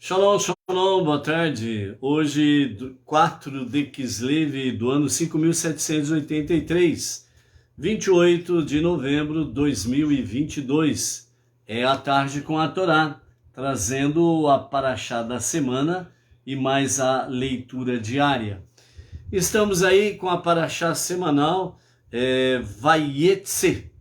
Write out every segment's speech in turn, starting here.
Shalom, shalom, boa tarde. Hoje, 4 de Kislev do ano 5783, 28 de novembro de 2022. É a tarde com a Torá, trazendo a paraxá da semana e mais a leitura diária. Estamos aí com a paraxá semanal, Vayetse,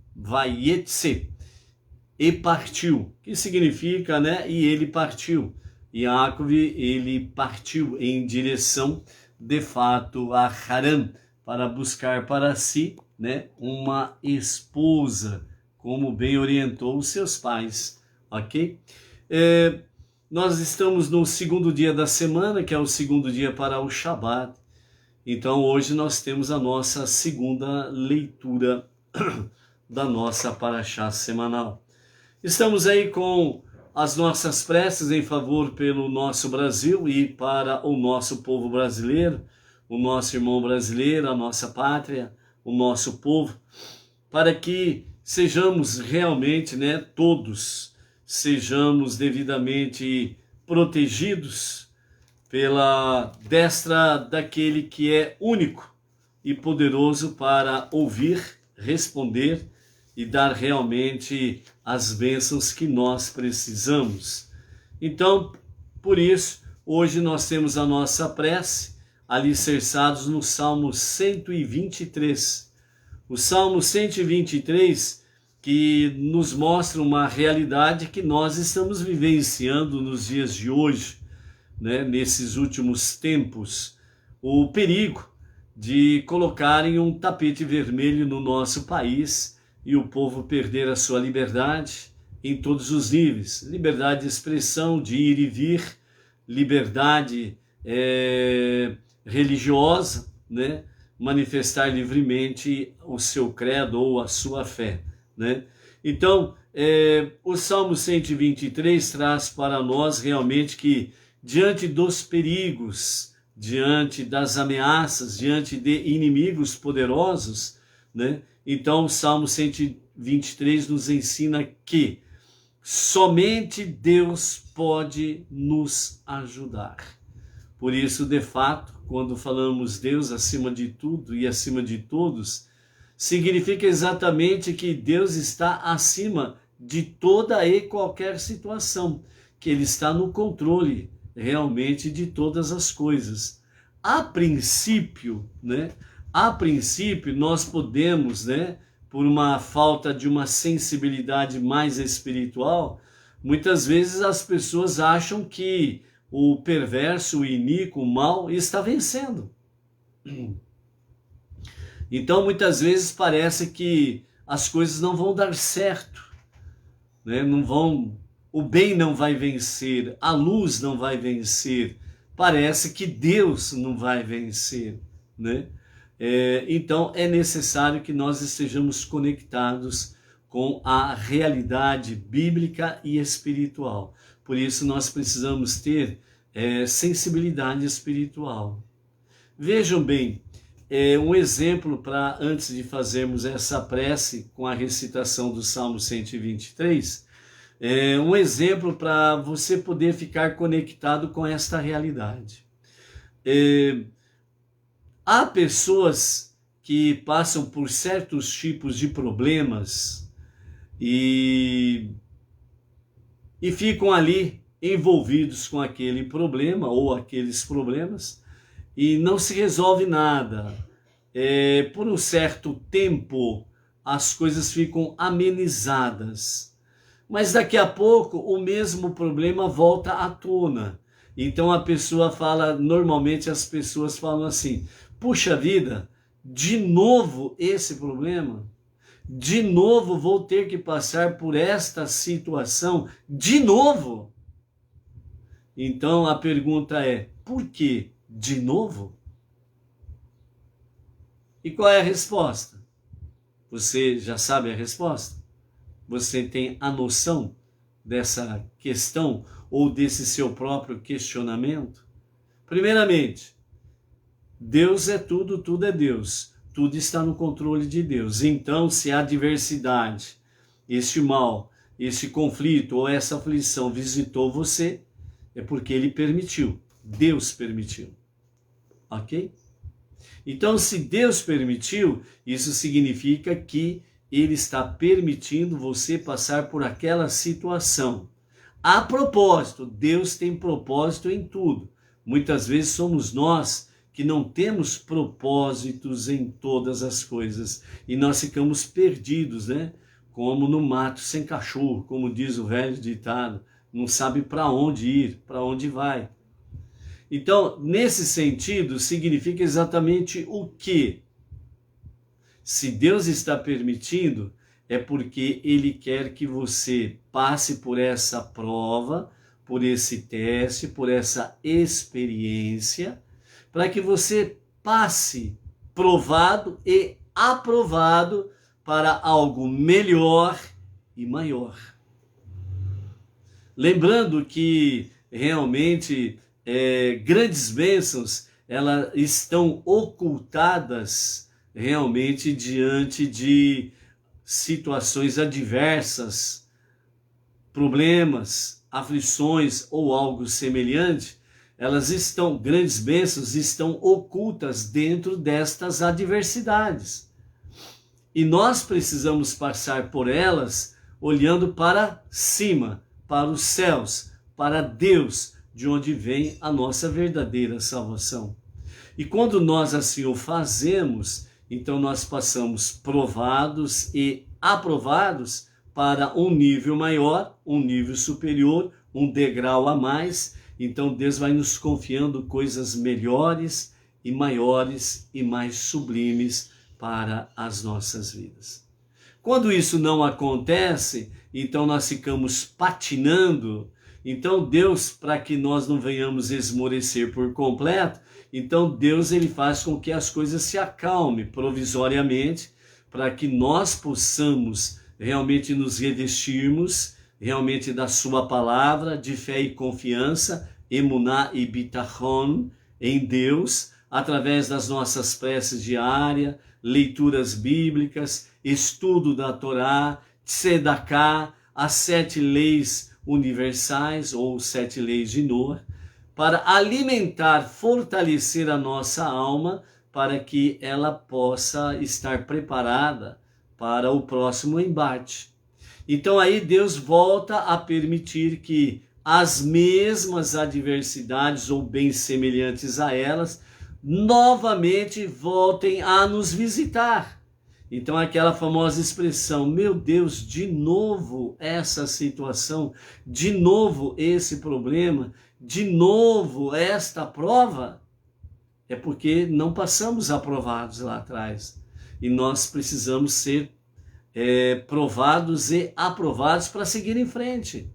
e partiu, que significa, né, e ele partiu. Yaakov, ele partiu em direção, de fato, a Harã, para buscar para si, né, uma esposa, como bem orientou os seus pais, ok? Nós estamos no segundo dia da semana, que é o segundo dia para o Shabat. Então, hoje nós temos a nossa segunda leitura da nossa paraxá semanal. Estamos aí com as nossas preces em favor pelo nosso Brasil e para o nosso povo brasileiro, o nosso irmão brasileiro, a nossa pátria, o nosso povo, para que sejamos realmente, né, todos, sejamos devidamente protegidos pela destra daquele que é único e poderoso para ouvir, responder e dar realmente as bênçãos que nós precisamos. Então, por isso, hoje nós temos a nossa prece alicerçados no Salmo 123. O Salmo 123 que nos mostra uma realidade que nós estamos vivenciando nos dias de hoje, né, nesses últimos tempos, o perigo de colocarem um tapete vermelho no nosso país e o povo perder a sua liberdade em todos os níveis. Liberdade de expressão, de ir e vir, liberdade religiosa, né? Manifestar livremente o seu credo ou a sua fé, né? Então, o Salmo 123 traz para nós realmente que, diante dos perigos, diante das ameaças, diante de inimigos poderosos, né? Então, o Salmo 123 nos ensina que somente Deus pode nos ajudar. Por isso, de fato, quando falamos Deus acima de tudo e acima de todos, significa exatamente que Deus está acima de toda e qualquer situação, que Ele está no controle realmente de todas as coisas. A princípio, né? A princípio, nós podemos, né, por uma falta de uma sensibilidade mais espiritual, muitas vezes as pessoas acham que o perverso, o iníquo, o mal está vencendo. Então, muitas vezes parece que as coisas não vão dar certo, né? O bem não vai vencer, a luz não vai vencer, parece que Deus não vai vencer, né? Então é necessário que nós estejamos conectados com a realidade bíblica e espiritual. Por isso nós precisamos ter sensibilidade espiritual. Vejam bem, um exemplo para antes de fazermos essa prece com a recitação do Salmo 123, um exemplo para você poder ficar conectado com esta realidade. Há pessoas que passam por certos tipos de problemas e ficam ali envolvidos com aquele problema ou aqueles problemas e não se resolve nada. Por um certo tempo as coisas ficam amenizadas, mas daqui a pouco o mesmo problema volta à tona. Então a pessoa fala, normalmente as pessoas falam assim: puxa vida, de novo esse problema? De novo vou ter que passar por esta situação? De novo? Então a pergunta é: por que de novo? E qual é a resposta? Você já sabe a resposta? Você tem a noção dessa questão ou desse seu próprio questionamento? Primeiramente, Deus é tudo, tudo é Deus. Tudo está no controle de Deus. Então, se a adversidade, este mal, este conflito ou essa aflição visitou você, é porque ele permitiu. Deus permitiu. Ok? Então, se Deus permitiu, isso significa que ele está permitindo você passar por aquela situação. A propósito, Deus tem propósito em tudo. Muitas vezes somos nós que não temos propósitos em todas as coisas e nós ficamos perdidos, né? Como no mato sem cachorro, como diz o velho ditado, não sabe para onde ir, para onde vai. Então, nesse sentido, significa exatamente o quê? Se Deus está permitindo, é porque Ele quer que você passe por essa prova, por esse teste, por essa experiência, para que você passe provado e aprovado para algo melhor e maior. Lembrando que realmente grandes bênçãos, elas estão ocultadas realmente diante de situações adversas, problemas, aflições ou algo semelhante. Grandes bênçãos estão ocultas dentro destas adversidades. E nós precisamos passar por elas olhando para cima, para os céus, para Deus, de onde vem a nossa verdadeira salvação. E quando nós assim o fazemos, então nós passamos provados e aprovados para um nível maior, um nível superior, um degrau a mais. Então Deus vai nos confiando coisas melhores e maiores e mais sublimes para as nossas vidas. Quando isso não acontece, então nós ficamos patinando. Então Deus, para que nós não venhamos esmorecer por completo, então Deus ele faz com que as coisas se acalmem provisoriamente, para que nós possamos realmente nos revestirmos realmente da sua palavra, de fé e confiança, emuná e bitachon em Deus, através das nossas preces diárias, leituras bíblicas, estudo da Torá, tzedaká, as 7 leis universais ou 7 leis de Noé, para alimentar, fortalecer a nossa alma, para que ela possa estar preparada para o próximo embate. Então aí Deus volta a permitir que as mesmas adversidades ou bem semelhantes a elas novamente voltem a nos visitar. Então aquela famosa expressão, meu Deus, de novo essa situação, de novo esse problema, de novo esta prova, é porque não passamos aprovados lá atrás. E nós precisamos ser provados e aprovados para seguir em frente.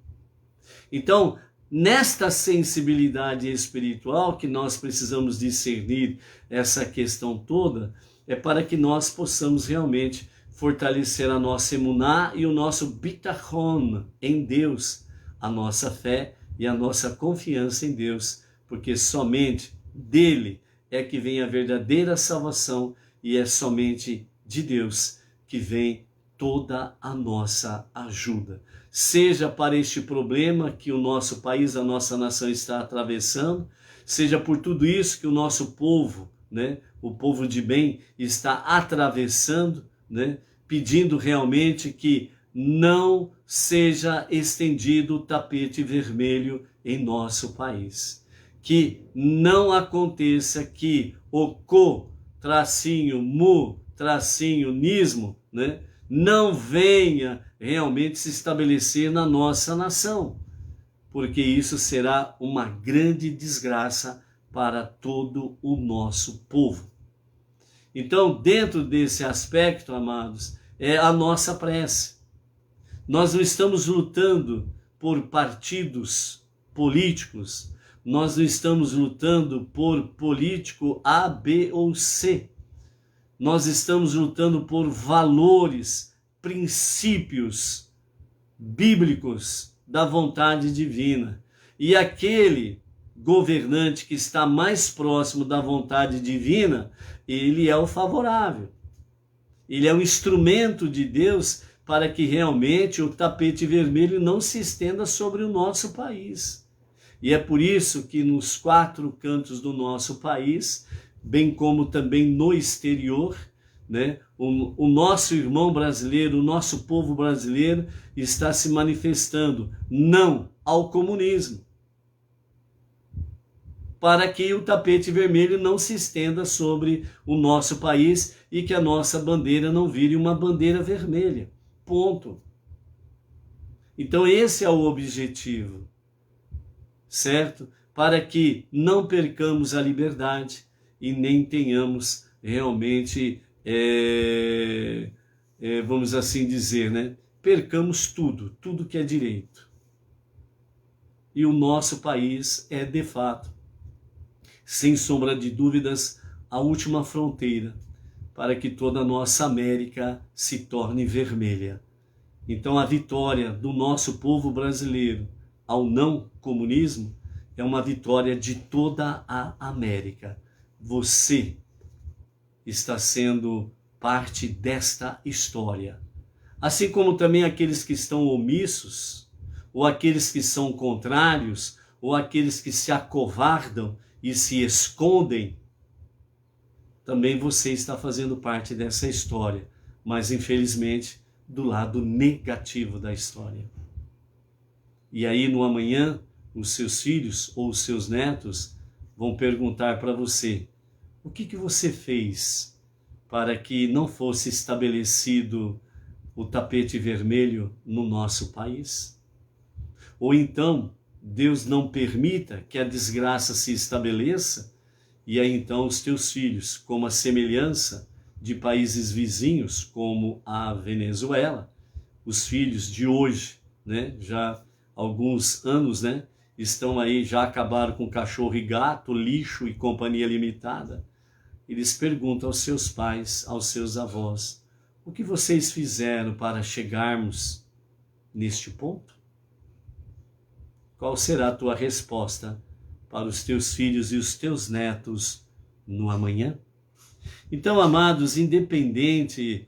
Então, nesta sensibilidade espiritual que nós precisamos discernir essa questão toda, é para que nós possamos realmente fortalecer a nossa emuná e o nosso bitachon em Deus, a nossa fé e a nossa confiança em Deus, porque somente dele é que vem a verdadeira salvação e é somente de Deus que vem toda a nossa ajuda. Seja para este problema que o nosso país, a nossa nação está atravessando, seja por tudo isso que o nosso povo, né, o povo de bem está atravessando, né, pedindo realmente que não seja estendido o tapete vermelho em nosso país. Que não aconteça que o co-mu-nismo, né, não venha realmente se estabelecer na nossa nação, porque isso será uma grande desgraça para todo o nosso povo. Então, dentro desse aspecto, amados, é a nossa prece. Nós não estamos lutando por partidos políticos, nós não estamos lutando por político A, B ou C. Nós estamos lutando por valores, princípios bíblicos da vontade divina. E aquele governante que está mais próximo da vontade divina, ele é o favorável. Ele é o instrumento de Deus para que realmente o tapete vermelho não se estenda sobre o nosso país. E é por isso que nos 4 cantos do nosso país, bem como também no exterior, né, o nosso irmão brasileiro, o nosso povo brasileiro está se manifestando não ao comunismo, para que o tapete vermelho não se estenda sobre o nosso país e que a nossa bandeira não vire uma bandeira vermelha. Ponto. Então esse é o objetivo, certo? Para que não percamos a liberdade e nem tenhamos realmente, vamos assim dizer, né? Percamos tudo que é direito. E o nosso país é, de fato, sem sombra de dúvidas, a última fronteira para que toda a nossa América se torne vermelha. Então a vitória do nosso povo brasileiro ao não comunismo é uma vitória de toda a América. Você está sendo parte desta história. Assim como também aqueles que estão omissos, ou aqueles que são contrários, ou aqueles que se acovardam e se escondem, também você está fazendo parte dessa história, mas infelizmente do lado negativo da história. E aí no amanhã, os seus filhos ou os seus netos vão perguntar para você: o que você fez para que não fosse estabelecido o tapete vermelho no nosso país? Ou então, Deus não permita que a desgraça se estabeleça, e aí então os teus filhos, como a semelhança de países vizinhos, como a Venezuela, os filhos de hoje, né, já há alguns anos, né, estão aí, já acabaram com cachorro e gato, lixo e companhia limitada. Eles perguntam aos seus pais, aos seus avós: o que vocês fizeram para chegarmos neste ponto? Qual será a tua resposta para os teus filhos e os teus netos no amanhã? Então, amados, independente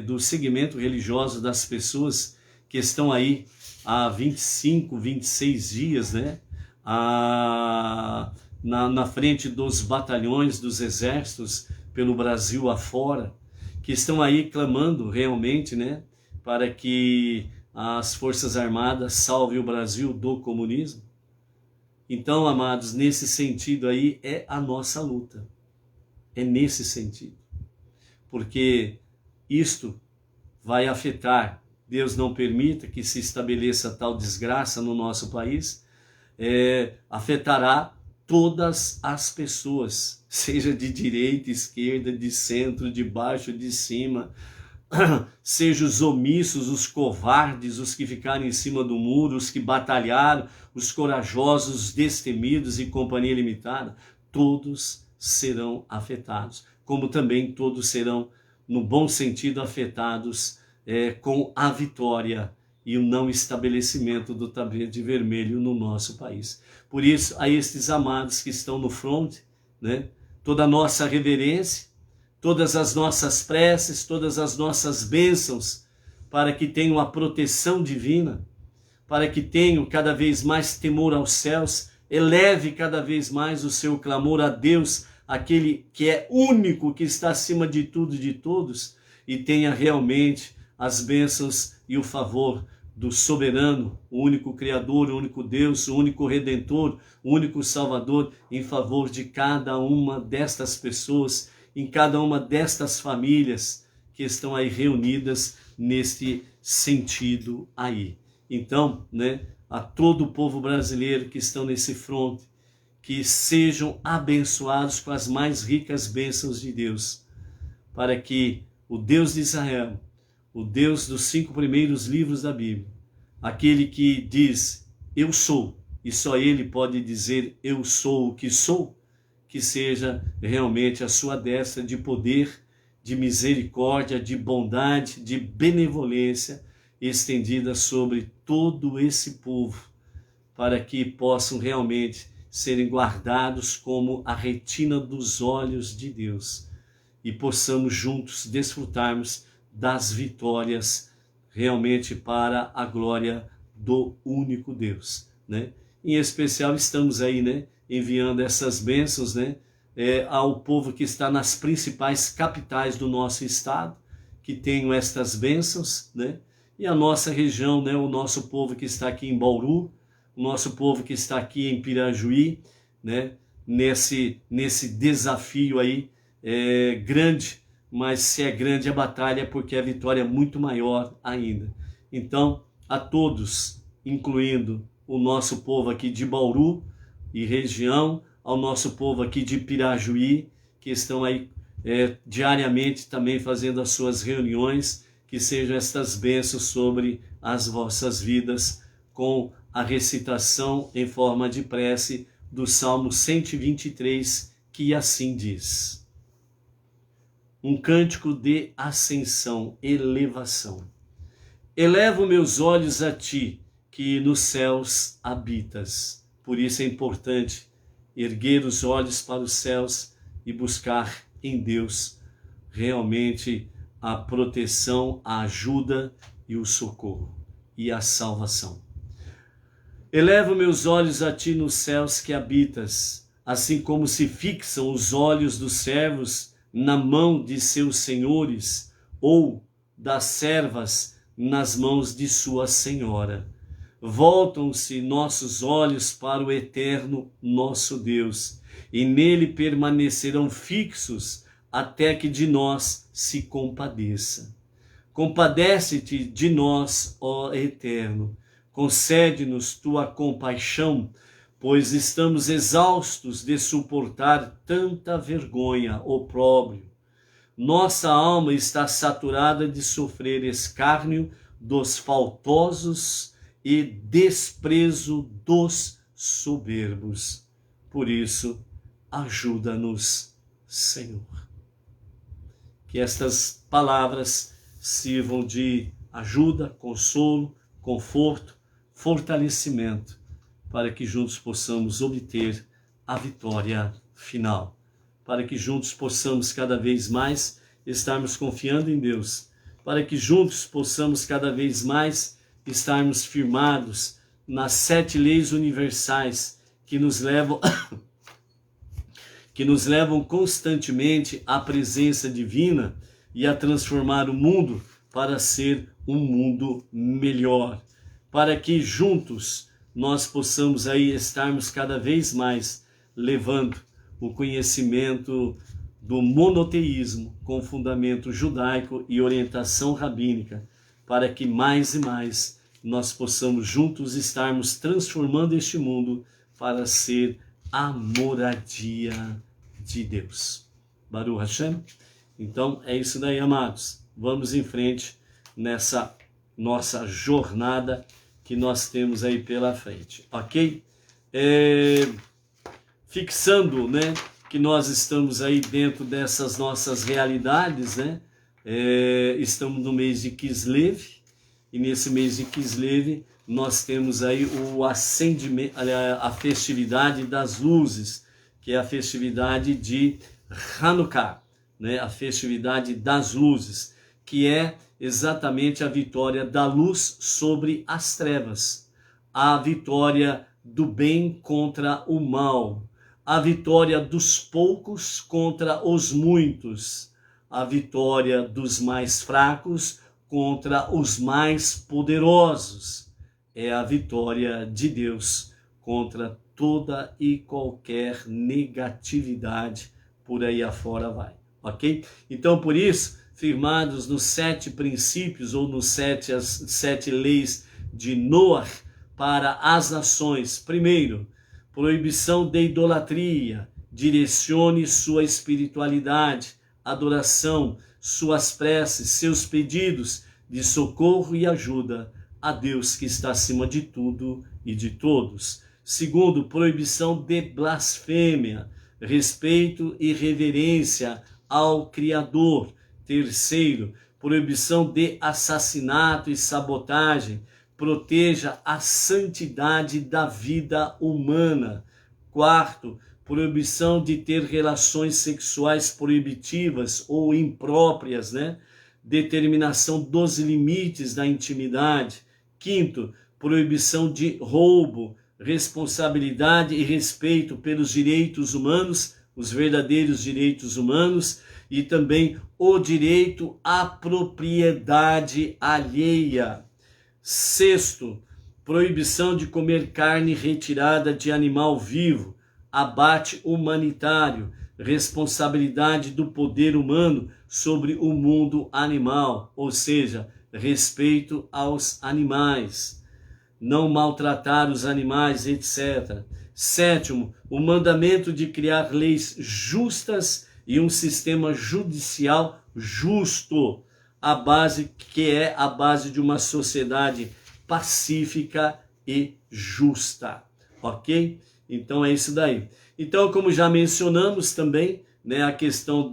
do segmento religioso das pessoas que estão aí há 25, 26 dias, né, na frente dos batalhões, dos exércitos pelo Brasil afora, que estão aí clamando realmente, né, para que as Forças Armadas salvem o Brasil do comunismo. Então, amados, nesse sentido aí é a nossa luta. É nesse sentido. Porque isto vai afetar, Deus não permita que se estabeleça tal desgraça no nosso país, afetará todas as pessoas, seja de direita, esquerda, de centro, de baixo, de cima, seja os omissos, os covardes, os que ficaram em cima do muro, os que batalharam, os corajosos, os destemidos e companhia limitada, todos serão afetados, como também todos serão, no bom sentido, afetados com a vitória e o não estabelecimento do tapete vermelho no nosso país. Por isso, a estes amados que estão no front, né, toda a nossa reverência, todas as nossas preces, todas as nossas bênçãos, para que tenham a proteção divina, para que tenham cada vez mais temor aos céus, eleve cada vez mais o seu clamor a Deus, aquele que é único, que está acima de tudo e de todos, e tenha realmente as bênçãos e o favor do soberano, o único Criador, o único Deus, o único Redentor, o único Salvador, em favor de cada uma destas pessoas, em cada uma destas famílias que estão aí reunidas neste sentido aí. Então, né, a todo o povo brasileiro que estão nesse fronte, que sejam abençoados com as mais ricas bênçãos de Deus, para que o Deus de Israel, o Deus dos 5 primeiros livros da Bíblia, aquele que diz, eu sou, e só ele pode dizer, eu sou o que sou, que seja realmente a sua destra de poder, de misericórdia, de bondade, de benevolência, estendida sobre todo esse povo, para que possam realmente serem guardados como a retina dos olhos de Deus, e possamos juntos desfrutarmos das vitórias realmente para a glória do único Deus, né? Em especial estamos aí, né, enviando essas bênçãos, né, ao povo que está nas principais capitais do nosso estado, que tenham estas bênçãos, né, e a nossa região, né, o nosso povo que está aqui em Bauru, o nosso povo que está aqui em Pirajuí, né, nesse desafio aí grande, mas se é grande a batalha é porque a vitória é muito maior ainda. Então, a todos, incluindo o nosso povo aqui de Bauru e região, ao nosso povo aqui de Pirajuí, que estão aí diariamente também fazendo as suas reuniões, que sejam estas bênçãos sobre as vossas vidas, com a recitação em forma de prece do Salmo 123, que assim diz: um cântico de ascensão, elevação. Elevo meus olhos a ti, que nos céus habitas. Por isso é importante erguer os olhos para os céus e buscar em Deus realmente a proteção, a ajuda e o socorro e a salvação. Elevo meus olhos a ti nos céus que habitas, assim como se fixam os olhos dos servos na mão de seus senhores, ou das servas nas mãos de sua senhora. Voltam-se nossos olhos para o eterno nosso Deus, e nele permanecerão fixos até que de nós se compadeça. Compadece-te de nós, ó Eterno, concede-nos tua compaixão, pois estamos exaustos de suportar tanta vergonha, opróbrio. Nossa alma está saturada de sofrer escárnio dos faltosos e desprezo dos soberbos. Por isso, ajuda-nos, Senhor. Que estas palavras sirvam de ajuda, consolo, conforto, fortalecimento, para que juntos possamos obter a vitória final. Para que juntos possamos cada vez mais estarmos confiando em Deus. Para que juntos possamos cada vez mais estarmos firmados nas 7 leis universais que nos levam constantemente à presença divina e a transformar o mundo para ser um mundo melhor. Para que juntos nós possamos aí estarmos cada vez mais levando o conhecimento do monoteísmo com fundamento judaico e orientação rabínica, para que mais e mais nós possamos juntos estarmos transformando este mundo para ser a moradia de Deus. Baruch Hashem. Então é isso daí, amados. Vamos em frente nessa nossa jornada que nós temos aí pela frente, ok? Fixando, né, que nós estamos aí dentro dessas nossas realidades, né? Estamos no mês de Kislev, e nesse mês de Kislev nós temos aí o acendimento, a festividade das luzes, que é a festividade de Hanukkah, né? A festividade das luzes, que é exatamente a vitória da luz sobre as trevas, a vitória do bem contra o mal, a vitória dos poucos contra os muitos, a vitória dos mais fracos contra os mais poderosos. É a vitória de Deus contra toda e qualquer negatividade por aí afora vai, ok? Então, por isso, firmados nos 7 princípios ou nos as 7 leis de Noah para as nações. Primeiro, proibição de idolatria, direcione sua espiritualidade, adoração, suas preces, seus pedidos de socorro e ajuda a Deus que está acima de tudo e de todos. Segundo, proibição de blasfêmia, respeito e reverência ao Criador. Terceiro, proibição de assassinato e sabotagem, proteja a santidade da vida humana. Quarto, proibição de ter relações sexuais proibitivas ou impróprias, né? Determinação dos limites da intimidade. Quinto, proibição de roubo, responsabilidade e respeito pelos direitos humanos, os verdadeiros direitos humanos, e também o direito à propriedade alheia. Sexto, proibição de comer carne retirada de animal vivo, abate humanitário, responsabilidade do poder humano sobre o mundo animal, ou seja, respeito aos animais, não maltratar os animais, etc. Sétimo, o mandamento de criar leis justas e um sistema judicial justo, que é a base de uma sociedade pacífica e justa, ok? Então é isso daí. Então, como já mencionamos também, né, a questão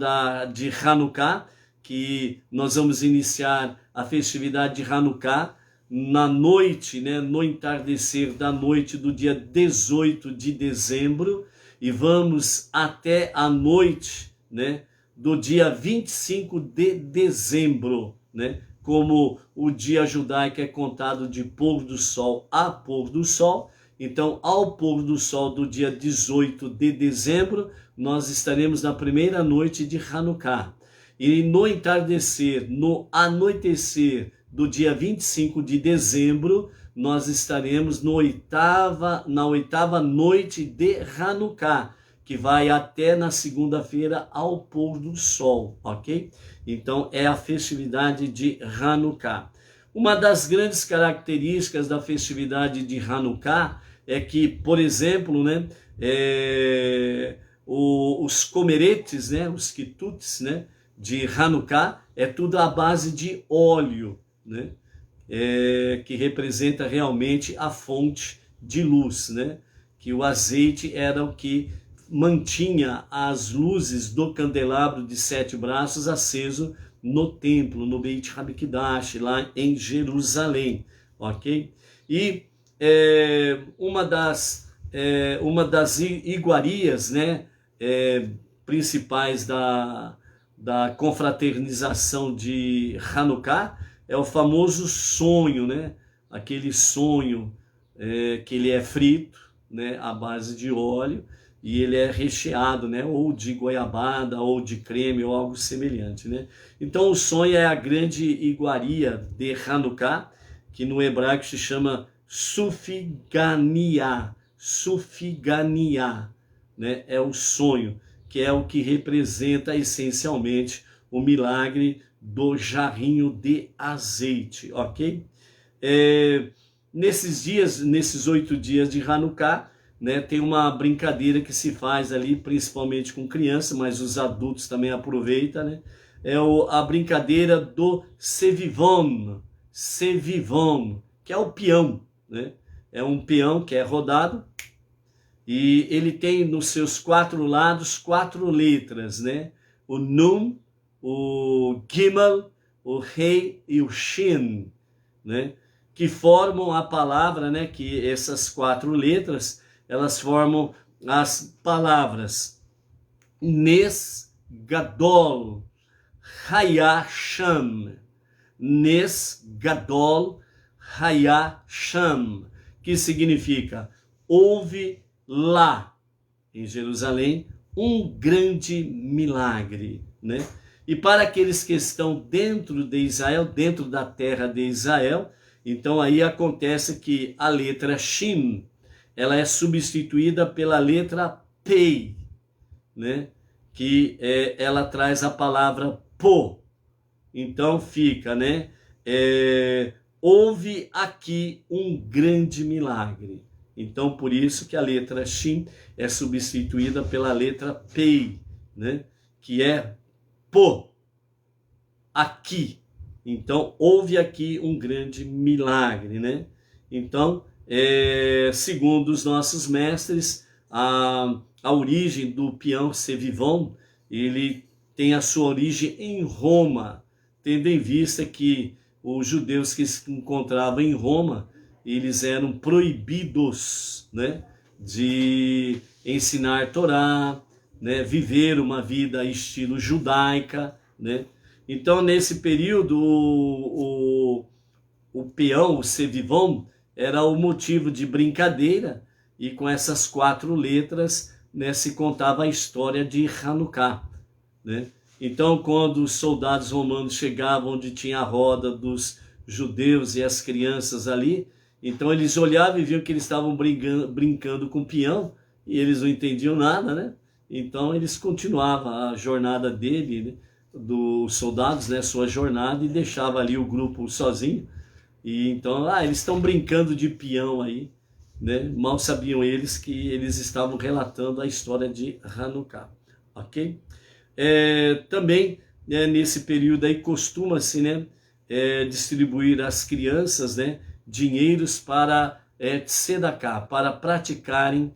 de Hanukkah, que nós vamos iniciar a festividade de Hanukkah na noite, né, no entardecer da noite do dia 18 de dezembro, e vamos até a noite, né, do dia 25 de dezembro, né, como o dia judaico é contado de pôr do sol a pôr do sol. Então, ao pôr do sol do dia 18 de dezembro, nós estaremos na primeira noite de Hanukkah. E no entardecer, no anoitecer do dia 25 de dezembro, nós estaremos na oitava noite de Hanukkah, que vai até na segunda-feira ao pôr do sol, ok? Então, é a festividade de Hanukkah. Uma das grandes características da festividade de Hanukkah é que, por exemplo, né, os comeretes, né, os quitutes, né, de Hanukkah, é tudo à base de óleo, né, que representa realmente a fonte de luz, né, que o azeite era o que mantinha as luzes do candelabro de 7 braços aceso no templo, no Beit Hamikdash, lá em Jerusalém, ok? E uma das iguarias, né, principais da confraternização de Hanukkah é o famoso sonho, né? Aquele sonho que ele é frito, né, à base de óleo, e ele é recheado, né, ou de goiabada, ou de creme, ou algo semelhante, né? Então o sonho é a grande iguaria de Hanukkah, que no hebraico se chama Sufigania, né? É o sonho, que é o que representa essencialmente o milagre do jarrinho de azeite, ok? Nesses 8 dias de Hanukkah, né, tem uma brincadeira que se faz ali, principalmente com criança, mas os adultos também aproveitam, né? A brincadeira do Sevivon, que é o peão, né? É um peão que é rodado, e ele tem nos seus 4 lados 4 letras, né? O Nun, o Gimel, o Rei e o Shin, né? Que formam a palavra, né? Que essas 4 letras, elas formam as palavras Nes Gadol Hayasham. Nes Gadol Hayasham, que significa houve lá em Jerusalém um grande milagre, né? E para aqueles que estão dentro de Israel, dentro da terra de Israel, então aí acontece que a letra Shin, ela é substituída pela letra Pei, né? Que ela traz a palavra po. Então fica, né? Houve aqui um grande milagre. Então por isso que a letra Shin é substituída pela letra Pei, né? Que é po, aqui. Então houve aqui um grande milagre, né? Então, segundo os nossos mestres, a origem do peão Sevivon, ele tem a sua origem em Roma, tendo em vista que os judeus que se encontravam em Roma, eles eram proibidos, né, de ensinar Torá, né, viver uma vida estilo judaica, né? Então, nesse período, o peão, o Sevivon, era o motivo de brincadeira, e com essas 4 letras, né, se contava a história de Hanukkah, né? Então, quando os soldados romanos chegavam onde tinha a roda dos judeus e as crianças ali, então eles olhavam e viam que eles estavam brincando com peão, e eles não entendiam nada, né? Então eles continuavam a jornada dele, né, dos soldados, né, sua jornada, e deixava ali o grupo sozinho. E então, eles estão brincando de peão aí, né? Mal sabiam eles que eles estavam relatando a história de Hanukkah, ok? Também, né, nesse período aí costuma-se, né, distribuir às crianças, né, dinheiros para tzedakah, para praticarem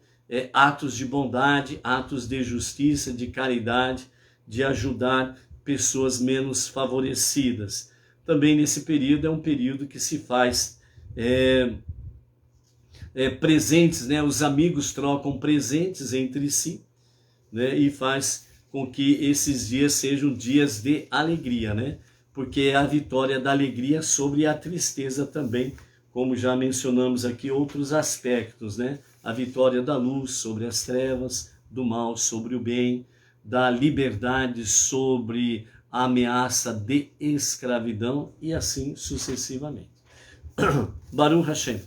atos de bondade, atos de justiça, de caridade, de ajudar pessoas menos favorecidas. Também nesse período é um período que se faz presentes, né? Os amigos trocam presentes entre si, né? E faz com que esses dias sejam dias de alegria, né? Porque é a vitória da alegria sobre a tristeza também, como já mencionamos aqui outros aspectos, né? A vitória da luz sobre as trevas, do mal sobre o bem, da liberdade sobre a ameaça de escravidão e assim sucessivamente. Baruch Hashem.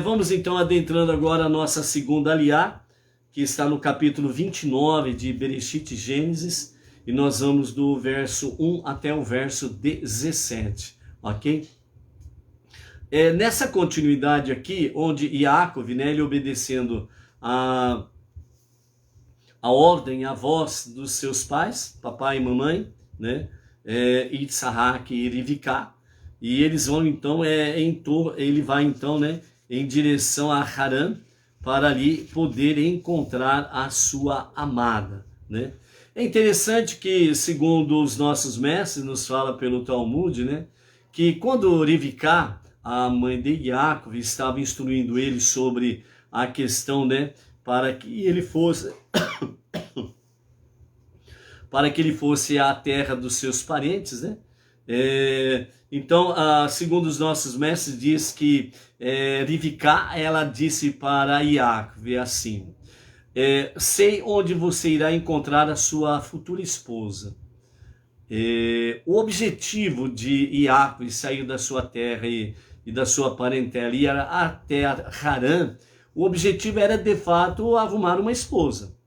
Vamos então adentrando agora a nossa segunda aliá, que está no capítulo 29 de Bereshit Gênesis, e nós vamos do verso 1 até o verso 17, ok? Nessa continuidade aqui, onde Yaakov, né, ele obedecendo a ordem, a voz dos seus pais, papai e mamãe, né, Yitzhak e Rivká, e eles vão então, ele vai então, né, em direção a Harã, para ali poder encontrar a sua amada, né? É interessante que, segundo os nossos mestres, nos fala pelo Talmud, né, que quando Rivká, a mãe de Yaakov, estava instruindo ele sobre a questão, né, para que ele fosse à terra dos seus parentes, né? Então, segundo os nossos mestres, diz que Rivká, ela disse para Yaakov assim: sei onde você irá encontrar a sua futura esposa. O objetivo de Yaakov sair da sua terra e da sua parentela e ir até Harã, o objetivo era de fato arrumar uma esposa,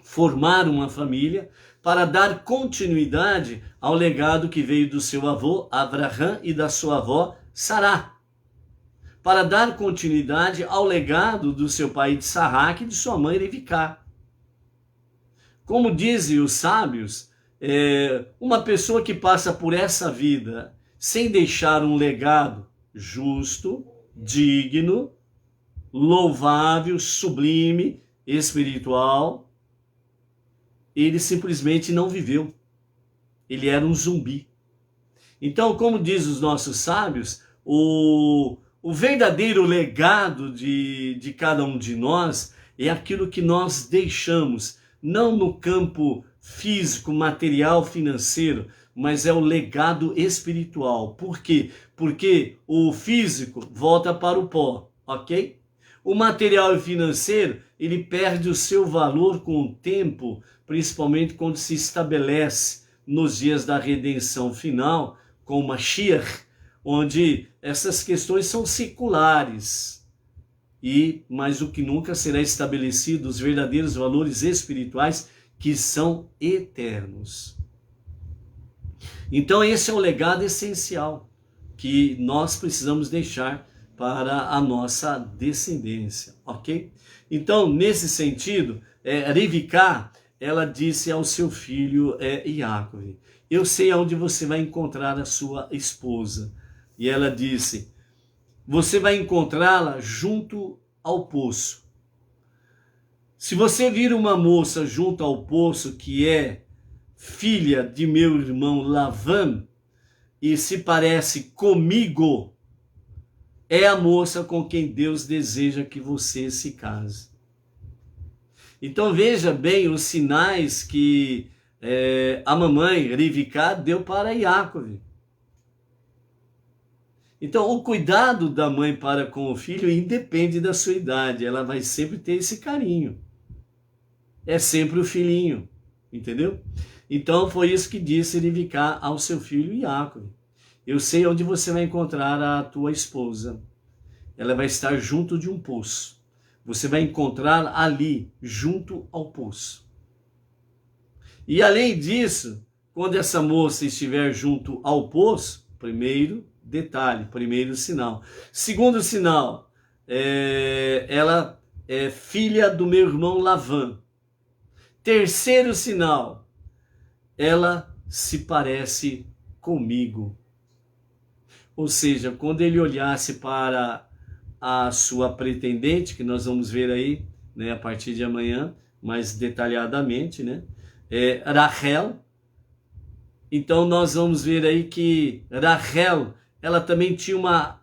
formar uma família, para dar continuidade ao legado que veio do seu avô Abraham e da sua avó Sará, para dar continuidade ao legado do seu pai Yitzhak e de sua mãe Rivká. Como dizem os sábios, uma pessoa que passa por essa vida sem deixar um legado justo, digno, louvável, sublime, espiritual, ele simplesmente não viveu. Ele era um zumbi. Então, como diz os nossos sábios, o verdadeiro legado de cada um de nós é aquilo que nós deixamos, não no campo físico, material, financeiro, mas é o legado espiritual. Por quê? Porque o físico volta para o pó, ok? O material e financeiro, ele perde o seu valor com o tempo, principalmente quando se estabelece nos dias da redenção final, com Mashiach, onde essas questões são seculares. E, mais do que nunca, será estabelecido os verdadeiros valores espirituais que são eternos. Então esse é o legado essencial que nós precisamos deixar para a nossa descendência, ok? Então, nesse sentido, Rivká, ela disse ao seu filho Yaakov: eu sei aonde você vai encontrar a sua esposa. E ela disse: você vai encontrá-la junto ao poço. Se você vir uma moça junto ao poço que é filha de meu irmão Lavã e se parece comigo, é a moça com quem Deus deseja que você se case. Então veja bem os sinais que a mamãe Rivká deu para Yaakov. Então, o cuidado da mãe para com o filho independe da sua idade, ela vai sempre ter esse carinho. É sempre o filhinho, entendeu? Então, foi isso que disse Rivká ao seu filho Iácov. Eu sei onde você vai encontrar a tua esposa. Ela vai estar junto de um poço. Você vai encontrar ali, junto ao poço. E além disso, quando essa moça estiver junto ao poço, primeiro detalhe, primeiro sinal. Segundo sinal, ela é filha do meu irmão Lavã. Terceiro sinal, ela se parece comigo. Ou seja, quando ele olhasse para a sua pretendente, que nós vamos ver aí, né, a partir de amanhã, mais detalhadamente, né, Rachel. Então nós vamos ver aí que Rachel, ela também tinha uma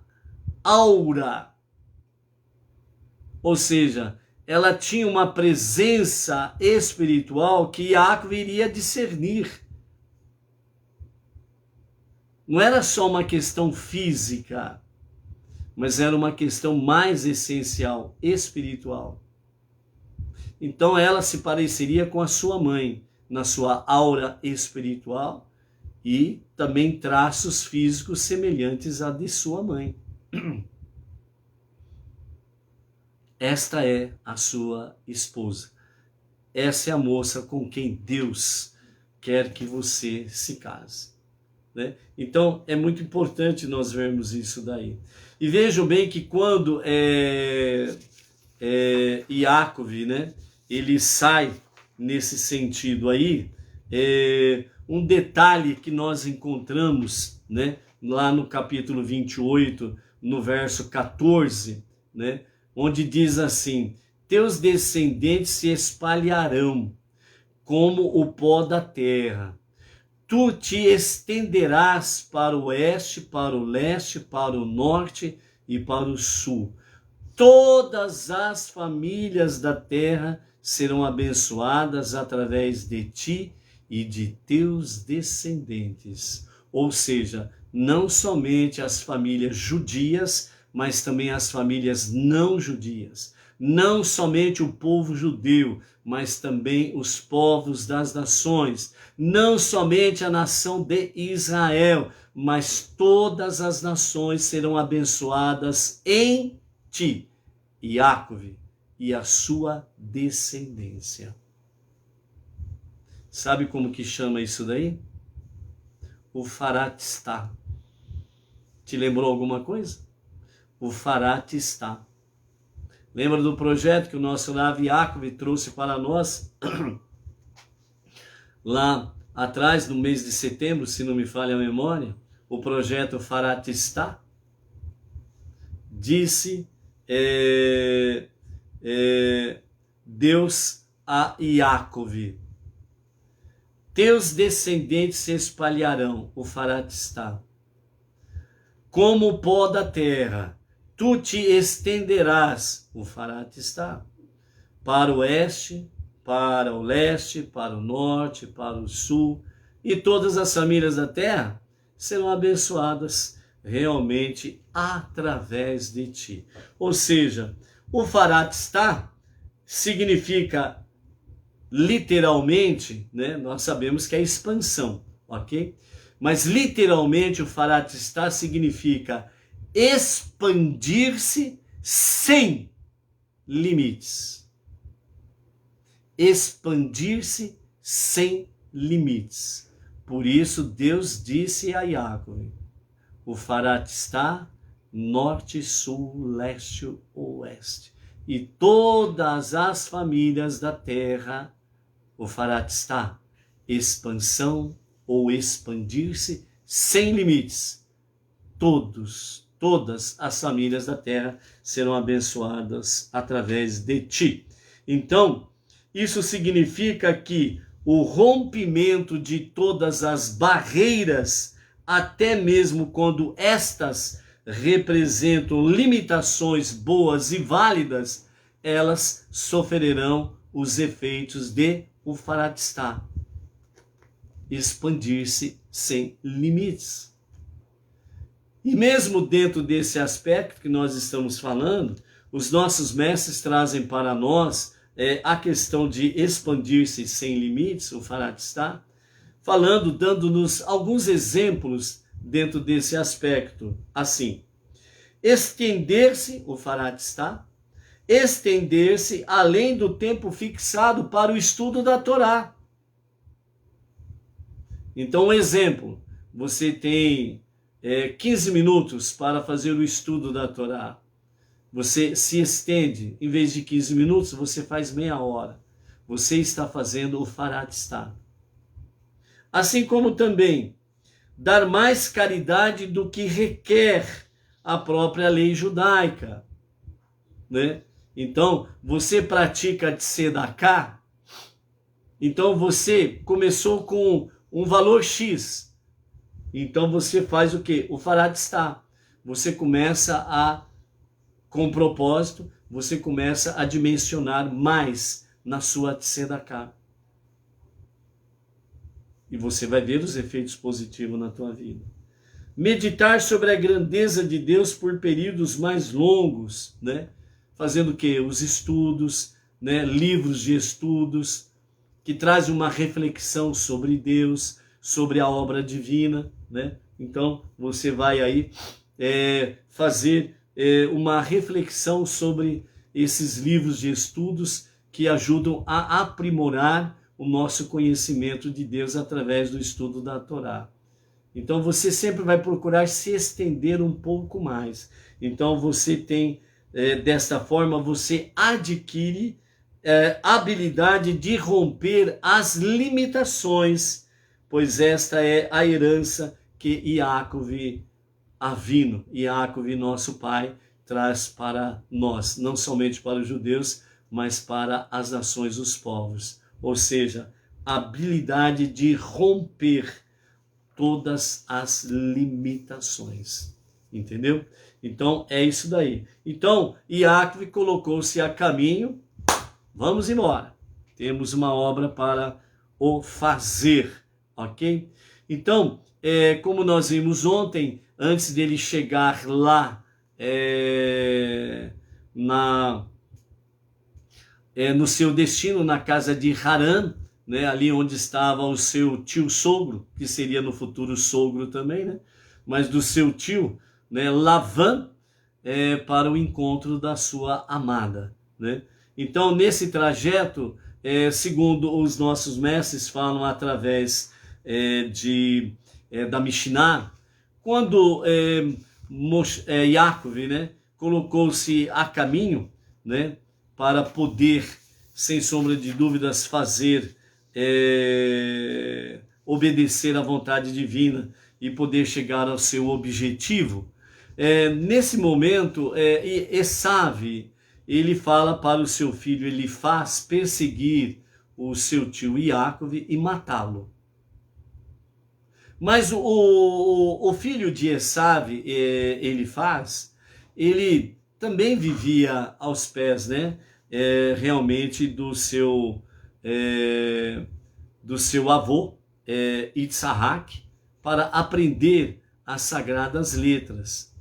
aura, ou seja, ela tinha uma presença espiritual que Iácov iria discernir. Não era só uma questão física, mas era uma questão mais essencial, espiritual. Então ela se pareceria com a sua mãe, na sua aura espiritual, e também traços físicos semelhantes à de sua mãe. Esta é a sua esposa. Essa é a moça com quem Deus quer que você se case, né? Então é muito importante nós vermos isso daí. E vejam bem que quando Iácov, né, ele sai nesse sentido aí, um detalhe que nós encontramos, né, lá no capítulo 28, no verso 14, né, onde diz assim: teus descendentes se espalharão como o pó da terra. Tu te estenderás para o oeste, para o leste, para o norte e para o sul. Todas as famílias da terra serão abençoadas através de ti e de teus descendentes. Ou seja, não somente as famílias judias, mas também as famílias não judias. Não somente o povo judeu, mas também os povos das nações. Não somente a nação de Israel, mas todas as nações serão abençoadas em ti, Iácov, e a sua descendência. Sabe como que chama isso daí? O Faratistá. Te lembrou alguma coisa? O Faratistá. Lembra do projeto que o nosso Rav Iácov trouxe para nós? Lá atrás, no mês de setembro, se não me falha a memória, o projeto Faratistá disse Deus a Iácov: teus descendentes se espalharão, o Faratistá, como o pó da terra. Tu te estenderás, o Faratistá, para o oeste, para o leste, para o norte, para o sul, e todas as famílias da terra serão abençoadas realmente através de ti. Ou seja, o Faratistá significa literalmente, né? Nós sabemos que é expansão, ok? Mas literalmente o Faratistá significa expandir-se sem limites. Expandir-se sem limites. Por isso Deus disse a Iácov: o Faratistá, norte, sul, leste, oeste. E todas as famílias da terra, o Faratistá, expansão ou expandir-se sem limites. Todas as famílias da terra serão abençoadas através de ti. Então, isso significa que o rompimento de todas as barreiras, até mesmo quando estas representam limitações boas e válidas, elas sofrerão os efeitos de o Faratistá, expandir-se sem limites. E mesmo dentro desse aspecto que nós estamos falando, os nossos mestres trazem para nós a questão de expandir-se sem limites, o Faratistá, falando, dando-nos alguns exemplos dentro desse aspecto, assim, estender-se, o Faratistá, estender-se além do tempo fixado para o estudo da Torá. Então, um exemplo, você tem 15 minutos para fazer o estudo da Torá. Você se estende, em vez de 15 minutos, você faz meia hora. Você está fazendo o Faratistá. Assim como também dar mais caridade do que requer a própria lei judaica, né? Então, você pratica Tzedaká, então você começou com um valor X, então você faz o quê? O Faratistá. Você começa com propósito, você começa a dimensionar mais na sua Tzedaká. E você vai ver os efeitos positivos na tua vida. Meditar sobre a grandeza de Deus por períodos mais longos, né? Fazendo o quê? Os estudos, né? Livros de estudos, que trazem uma reflexão sobre Deus, sobre a obra divina, né? Então, você vai aí fazer uma reflexão sobre esses livros de estudos que ajudam a aprimorar o nosso conhecimento de Deus através do estudo da Torá. Então você sempre vai procurar se estender um pouco mais. Então você tem, desta forma, você adquire habilidade de romper as limitações, pois esta é a herança que Yaakov Avino, Yaakov, nosso pai, traz para nós, não somente para os judeus, mas para as nações, os povos. Ou seja, a habilidade de romper todas as limitações. Entendeu? Então, é isso daí. Então, Yaakov colocou-se a caminho. Vamos embora. Temos uma obra para o fazer. Ok? Então, como nós vimos ontem, antes dele chegar lá no seu destino, na casa de Harã, né, ali onde estava o seu tio sogro, que seria no futuro sogro também, né, mas do seu tio, né, Lavã, para o encontro da sua amada. Né? Então, nesse trajeto, segundo os nossos mestres falam através da Mishnah, quando Yaakov, né, colocou-se a caminho, né, para poder, sem sombra de dúvidas, fazer, obedecer à vontade divina e poder chegar ao seu objetivo. Nesse momento, Esav, ele fala para o seu filho, ele faz perseguir o seu tio Yaakov e matá-lo. Mas o filho de Esav, ele também vivia aos pés, né? Realmente do seu avô, Yitzhak, para aprender as sagradas letras.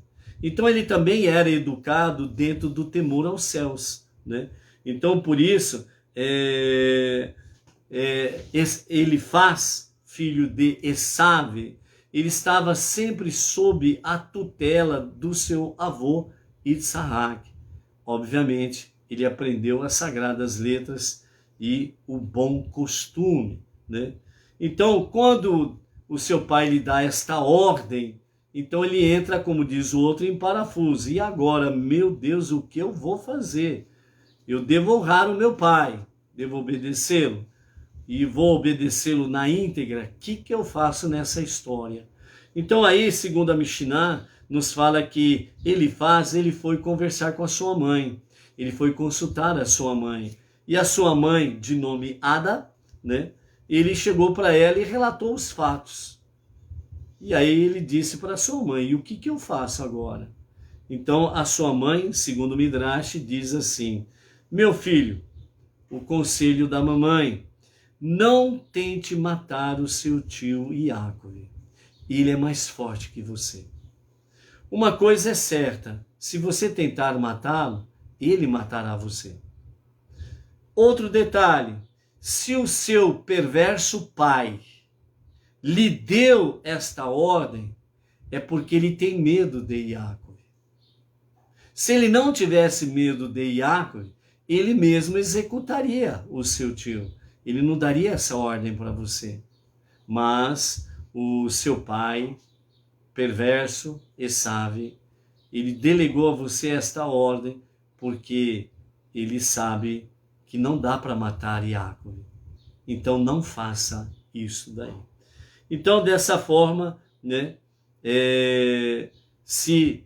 Então ele também era educado dentro do temor aos céus, né? Então por isso ele faz, filho de Esav, ele estava sempre sob a tutela do seu avô Yitzhak. Obviamente, ele aprendeu as sagradas letras e o bom costume, né? Então, quando o seu pai lhe dá esta ordem, então ele entra, como diz o outro, em parafuso. E agora, meu Deus, o que eu vou fazer? Eu devo honrar o meu pai, devo obedecê-lo, e vou obedecê-lo na íntegra. O que eu faço nessa história? Então aí, segundo a Mishnah, nos fala que ele foi conversar com a sua mãe, ele foi consultar a sua mãe, e a sua mãe, de nome Ada, né, ele chegou para ela e relatou os fatos. E aí ele disse para a sua mãe, e o que eu faço agora? Então a sua mãe, segundo o Midrash, diz assim, meu filho, o conselho da mamãe, não tente matar o seu tio Yaakov, ele é mais forte que você. Uma coisa é certa, se você tentar matá-lo, ele matará você. Outro detalhe, se o seu perverso pai lhe deu esta ordem, é porque ele tem medo de Iácov. Se ele não tivesse medo de Iácov, ele mesmo executaria o seu tio. Ele não daria essa ordem para você. Mas o seu pai, perverso, Esaú, ele delegou a você esta ordem porque ele sabe que não dá para matar Iácov. Então não faça isso daí. Então dessa forma, né, se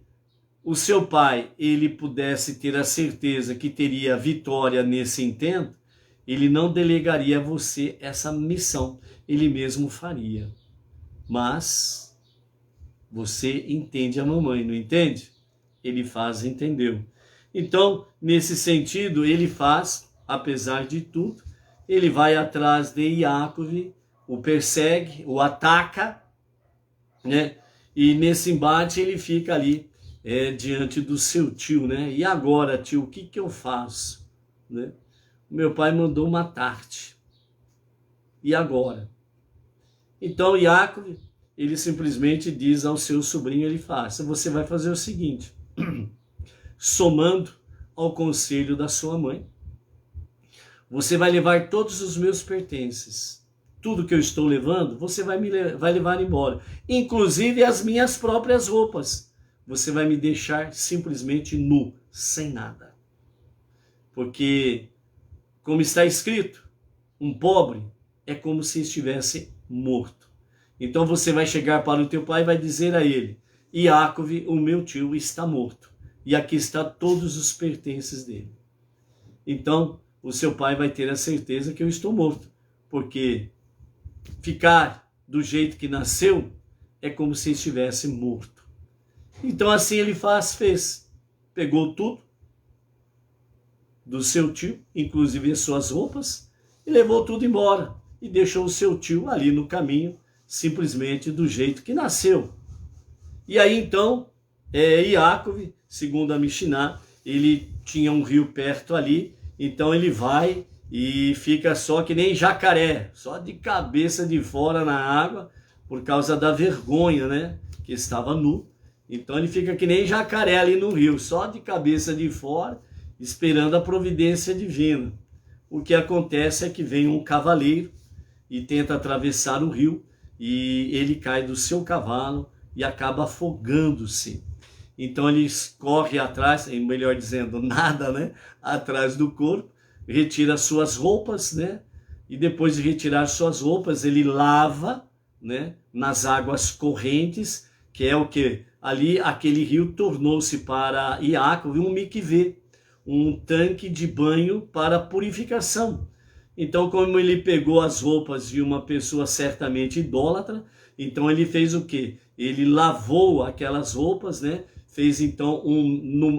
o seu pai ele pudesse ter a certeza que teria vitória nesse intento, ele não delegaria a você essa missão, ele mesmo faria. Mas você entende a mamãe, não entende? Ele faz, entendeu? Então, nesse sentido, ele faz, apesar de tudo, ele vai atrás de Iácov, o persegue, o ataca, né? E nesse embate ele fica ali diante do seu tio, né? E agora, tio, o que eu faço? Né? Meu pai mandou matar-te. E agora? Então Iácov, ele simplesmente diz ao seu sobrinho, ele faz, você vai fazer o seguinte, somando ao conselho da sua mãe, você vai levar todos os meus pertences, tudo que eu estou levando, você vai levar embora, inclusive as minhas próprias roupas, você vai me deixar simplesmente nu, sem nada, porque, como está escrito, um pobre é como se estivesse morto. Então você vai chegar para o teu pai e vai dizer a ele, Iácov, o meu tio, está morto. E aqui está todos os pertences dele. Então o seu pai vai ter a certeza que eu estou morto. Porque ficar do jeito que nasceu é como se estivesse morto. Então assim ele fez. Pegou tudo do seu tio, inclusive as suas roupas, e levou tudo embora. E deixou o seu tio ali no caminho, simplesmente do jeito que nasceu. E aí então, Iácov, segundo a Mishnah, ele tinha um rio perto ali, então ele vai e fica só que nem jacaré, só de cabeça de fora na água, por causa da vergonha, né? Que estava nu. Então ele fica que nem jacaré ali no rio, só de cabeça de fora, esperando a providência divina. O que acontece é que vem um cavaleiro e tenta atravessar o rio, e ele cai do seu cavalo e acaba afogando-se. Então ele corre atrás, melhor dizendo, nada, né? Atrás do corpo, retira suas roupas, né? E depois de retirar suas roupas, ele lava, né? Nas águas correntes, que é o que? Ali aquele rio tornou-se para Iácov um mikvê, um tanque de banho para purificação. Então, como ele pegou as roupas de uma pessoa certamente idólatra, então ele fez o quê? Ele lavou aquelas roupas, né? Fez então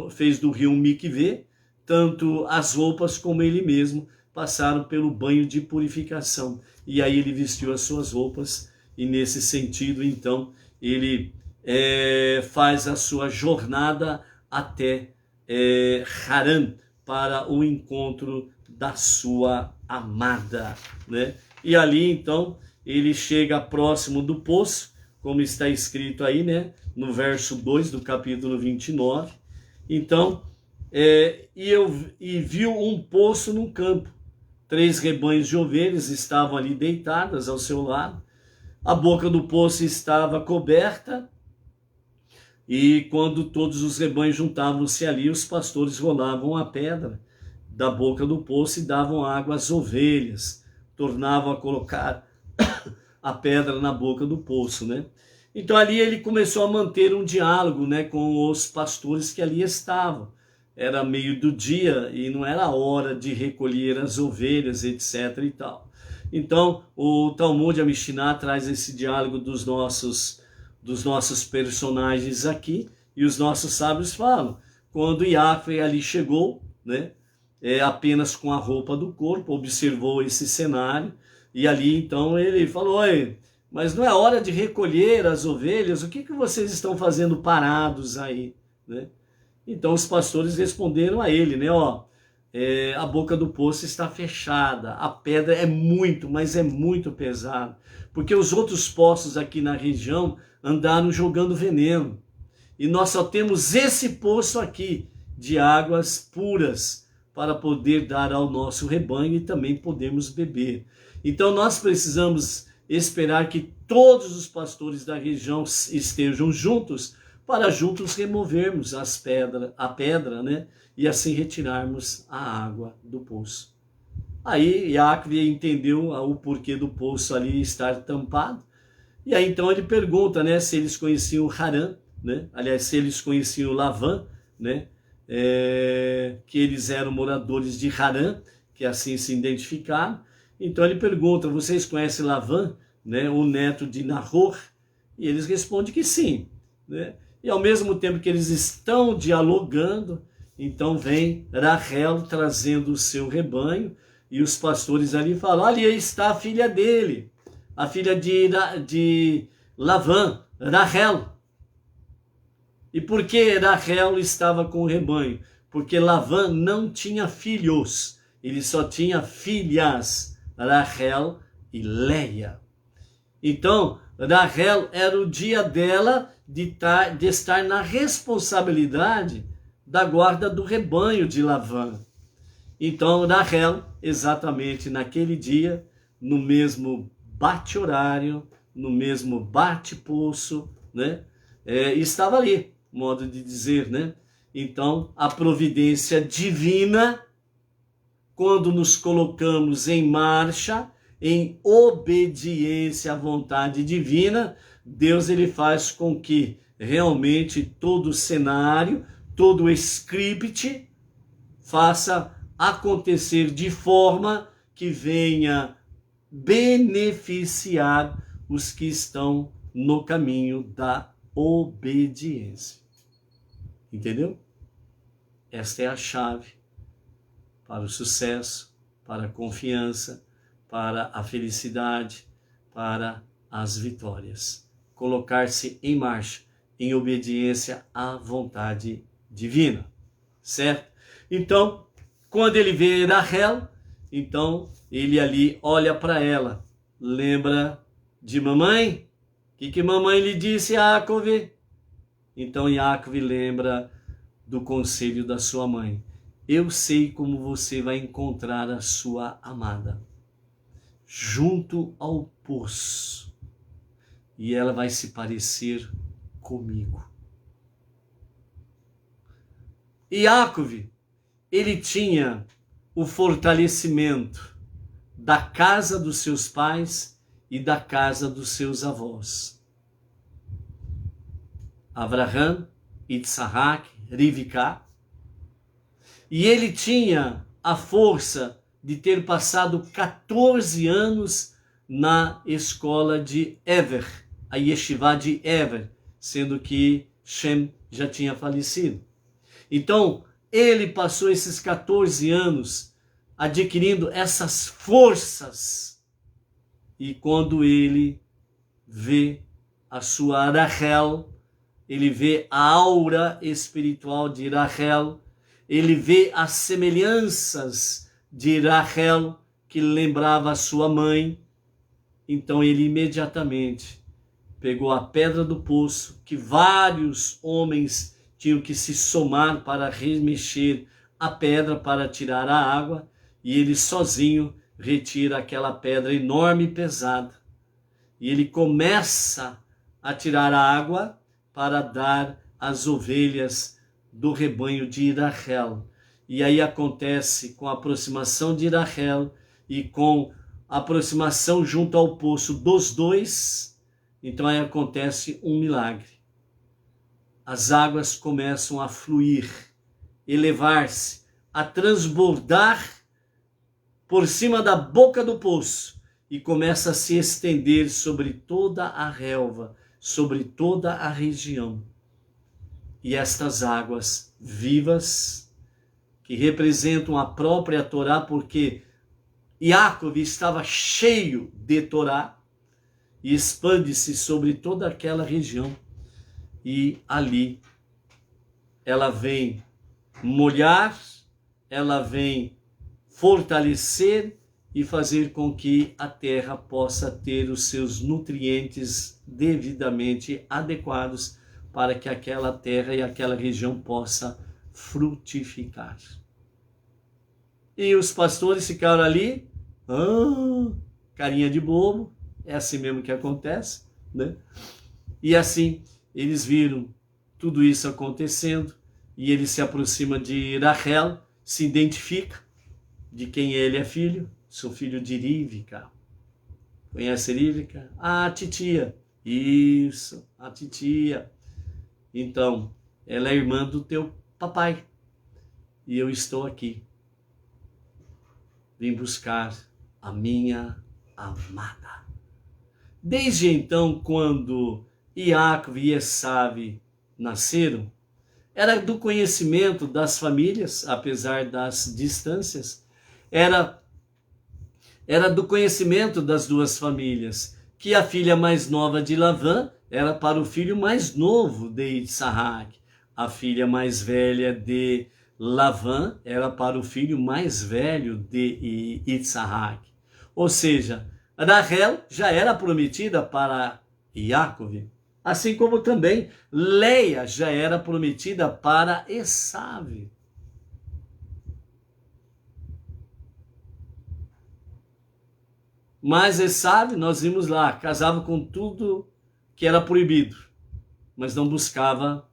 fez do rio um mikvê, tanto as roupas como ele mesmo passaram pelo banho de purificação. E aí ele vestiu as suas roupas e nesse sentido, então, ele faz a sua jornada até Harã para o encontro da sua amada, né? E ali então ele chega próximo do poço, como está escrito aí, né? No verso 2 do capítulo 29. Então, e viu um poço no campo. 3 rebanhos de ovelhas estavam ali deitadas ao seu lado. A boca do poço estava coberta. E quando todos os rebanhos juntavam-se ali, os pastores rolavam a pedra da boca do poço e davam água às ovelhas, tornavam a colocar a pedra na boca do poço, né? Então ali ele começou a manter um diálogo, né, com os pastores que ali estavam. Era meio do dia e não era hora de recolher as ovelhas, etc. e tal. Então o Talmud, a Mishnah, traz esse diálogo dos nossos personagens aqui, e os nossos sábios falam, quando Iácov ali chegou, né, apenas com a roupa do corpo, observou esse cenário, e ali então ele falou, mas não é hora de recolher as ovelhas? O que vocês estão fazendo parados aí, né? Então os pastores responderam a ele, né? A boca do poço está fechada, a pedra é muito, mas é muito pesada, porque os outros poços aqui na região andaram jogando veneno, e nós só temos esse poço aqui de águas puras para poder dar ao nosso rebanho e também podemos beber. Então nós precisamos esperar que todos os pastores da região estejam juntos para juntos removermos a pedra, né? E assim retirarmos a água do poço. Aí Yaakov entendeu o porquê do poço ali estar tampado. E aí então ele pergunta, né, se eles conheciam Harã, né? Aliás, se eles conheciam Lavã, né? Que eles eram moradores de Harã, que assim se identificaram. Então ele pergunta, vocês conhecem Lavã, né, o neto de Nahor? E eles respondem que sim, né? E ao mesmo tempo que eles estão dialogando, então vem Rachel trazendo o seu rebanho, e os pastores ali falam, ali está a filha dele, a filha de Lavã, Rachel. E por que Rachel estava com o rebanho? Porque Lavã não tinha filhos, ele só tinha filhas, Rachel e Leia. Então, Rachel era o dia dela de estar na responsabilidade da guarda do rebanho de Lavã. Então, Rachel, exatamente naquele dia, no mesmo bate-horário, no mesmo bate-poço, né? Estava ali, modo de dizer, né? Então, a providência divina, quando nos colocamos em marcha, em obediência à vontade divina, Deus ele faz com que realmente todo o cenário, todo o script faça acontecer de forma que venha beneficiar os que estão no caminho da obediência. Entendeu? Esta é a chave para o sucesso, para a confiança, para a felicidade, para as vitórias. Colocar-se em marcha, em obediência à vontade divina, certo? Então, quando ele vê Rachel, então ele ali olha para ela, lembra de mamãe? O que mamãe lhe disse, Yaakov? Então Yaakov lembra do conselho da sua mãe. Eu sei como você vai encontrar a sua amada, junto ao poço, e ela vai se parecer comigo. Yaakov, ele tinha o fortalecimento da casa dos seus pais e da casa dos seus avós. Abraham, Isaac, Rivka. E ele tinha a força de ter passado 14 anos na escola de Ever, a Yeshivá de Ever, sendo que Shem já tinha falecido. Então, ele passou esses 14 anos adquirindo essas forças. E quando ele vê a sua Rachel, ele vê a aura espiritual de Rachel, ele vê as semelhanças de Rachel que lembrava a sua mãe. Então ele imediatamente pegou a pedra do poço, que vários homens tinham que se somar para remexer a pedra para tirar a água, e ele sozinho retira aquela pedra enorme e pesada. E ele começa a tirar a água para dar às ovelhas do rebanho de Rachel. E aí acontece, com a aproximação de Rachel e com a aproximação junto ao poço dos dois, então aí acontece um milagre. As águas começam a fluir, elevar-se, a transbordar por cima da boca do poço e começa a se estender sobre toda a relva, sobre toda a região. E estas águas vivas, que representam a própria Torá, porque Yaakov estava cheio de Torá, e expande-se sobre toda aquela região. E ali ela vem molhar, ela vem fortalecer e fazer com que a terra possa ter os seus nutrientes devidamente adequados para que aquela terra e aquela região possa frutificar. E os pastores ficaram ali, carinha de bobo, é assim mesmo que acontece, né? E assim eles viram tudo isso acontecendo e ele se aproxima de Rachel, se identifica de quem ele é filho. Sou filho de Rívka. Conhece Rívka? A titia. Isso, a titia. Então, ela é irmã do teu papai. E eu estou aqui. Vim buscar a minha amada. Desde então, quando Iacov e Esav nasceram, era do conhecimento das famílias, apesar das distâncias, era do conhecimento das duas famílias, que a filha mais nova de Lavã era para o filho mais novo de Issac. A filha mais velha de Lavã era para o filho mais velho de Issac. Ou seja, Rachel já era prometida para Iacov, assim como também Leia já era prometida para Esav. Mas Esav, nós vimos lá, casava com tudo que era proibido, mas não buscava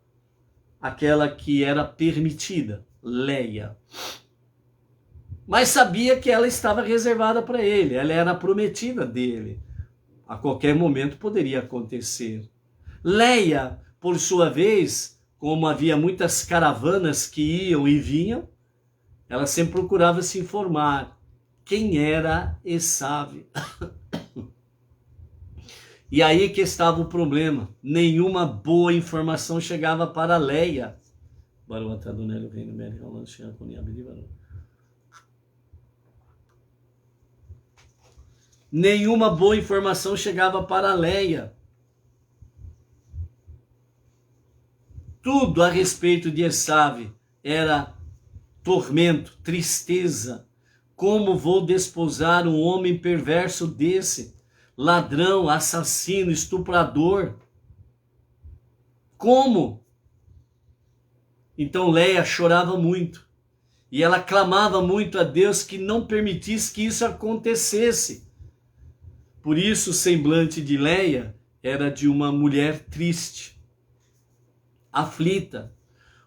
aquela que era permitida, Leia. Mas sabia que ela estava reservada para ele, ela era a prometida dele. A qualquer momento poderia acontecer. Leia, por sua vez, como havia muitas caravanas que iam e vinham, ela sempre procurava se informar quem era Esav. E aí que estava o problema. Nenhuma boa informação chegava para Leia. Nenhuma boa informação chegava para Leia. Tudo a respeito de Esav era tormento, tristeza. Como vou desposar um homem perverso desse? Ladrão, assassino, estuprador. Como? Então Leia chorava muito. E ela clamava muito a Deus que não permitisse que isso acontecesse. Por isso o semblante de Leia era de uma mulher triste, aflita.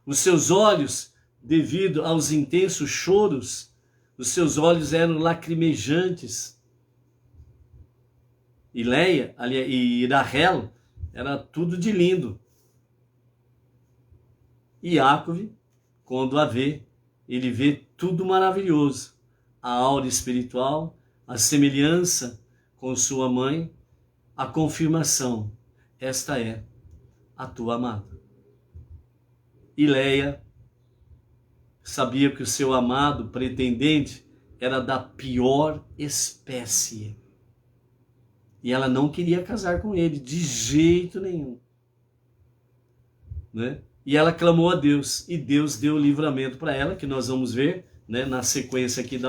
Os seus olhos, devido aos intensos choros, os seus olhos eram lacrimejantes. E Leia e Rachel era tudo de lindo. E Iacov, quando a vê, ele vê tudo maravilhoso. A aura espiritual, a semelhança com sua mãe, a confirmação. Esta é a tua amada. E Leia sabia que o seu amado pretendente era da pior espécie. E ela não queria casar com ele, de jeito nenhum. Né? E ela clamou a Deus, e Deus deu o livramento para ela, que nós vamos ver, né, na sequência aqui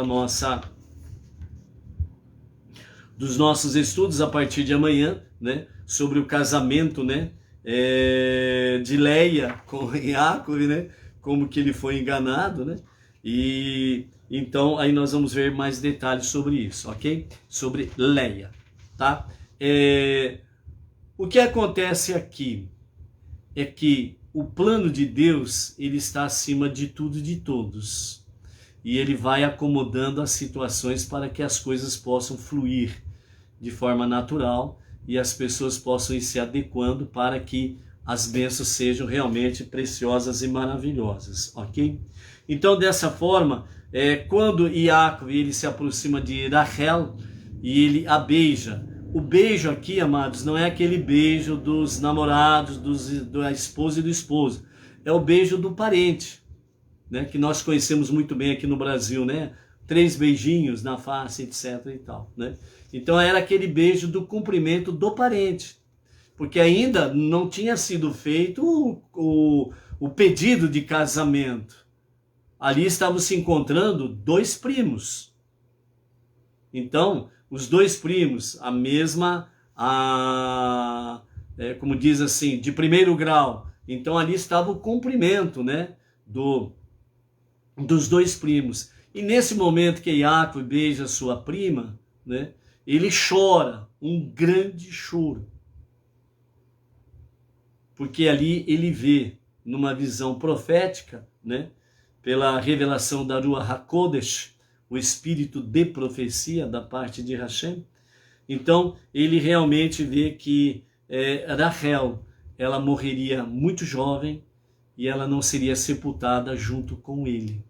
dos nossos estudos a partir de amanhã, né, sobre o casamento, né, de Leia com Iacov, né, como que ele foi enganado, né, e então aí nós vamos ver mais detalhes sobre isso, ok? Sobre Leia, tá? O que acontece aqui é que o plano de Deus, ele está acima de tudo e de todos. E ele vai acomodando as situações para que as coisas possam fluir de forma natural e as pessoas possam ir se adequando para que as bênçãos sejam realmente preciosas e maravilhosas, ok? Então, dessa forma, quando Iacov ele se aproxima de Rachel e ele a beija, o beijo aqui, amados, não é aquele beijo dos namorados, da esposa e do esposo. É o beijo do parente, né? Que nós conhecemos muito bem aqui no Brasil, né? 3 beijinhos na face, etc. e tal, né? Então era aquele beijo do cumprimento do parente, porque ainda não tinha sido feito o pedido de casamento. Ali estavam se encontrando 2 primos. Então, os 2 primos, a mesma, como diz assim, de primeiro grau. Então ali estava o cumprimento, né, dos 2 primos. E nesse momento que Yaakov beija sua prima, né, ele chora, um grande choro. Porque ali ele vê, numa visão profética, né, pela revelação da Ruach HaKodesh, o espírito de profecia da parte de Hashem. Então, ele realmente vê que Rachel, ela morreria muito jovem e ela não seria sepultada junto com ele.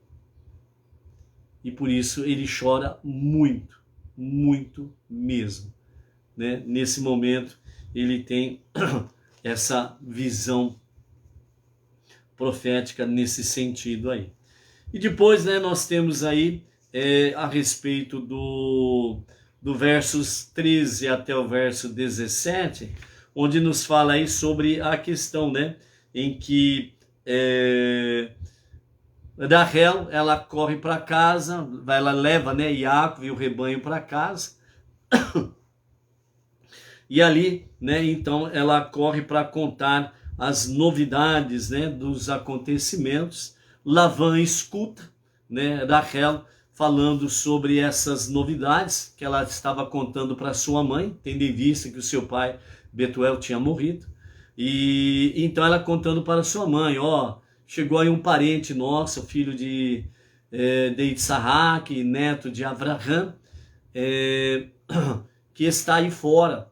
E por isso ele chora muito, muito mesmo, né? Nesse momento ele tem essa visão profética nesse sentido aí. E depois, né, nós temos aí a respeito do versos 13 até o verso 17, onde nos fala aí sobre a questão, né, em que Rachel, ela corre para casa, ela leva, né, Yaakov e o rebanho para casa, e ali, né, então ela corre para contar as novidades, né, dos acontecimentos. Lavan escuta, né, Rachel falando sobre essas novidades que ela estava contando para sua mãe, tendo em vista que o seu pai Betuel tinha morrido. E então ela contando para sua mãe, chegou aí um parente nosso, filho de Isaac, neto de Abraham, que está aí fora.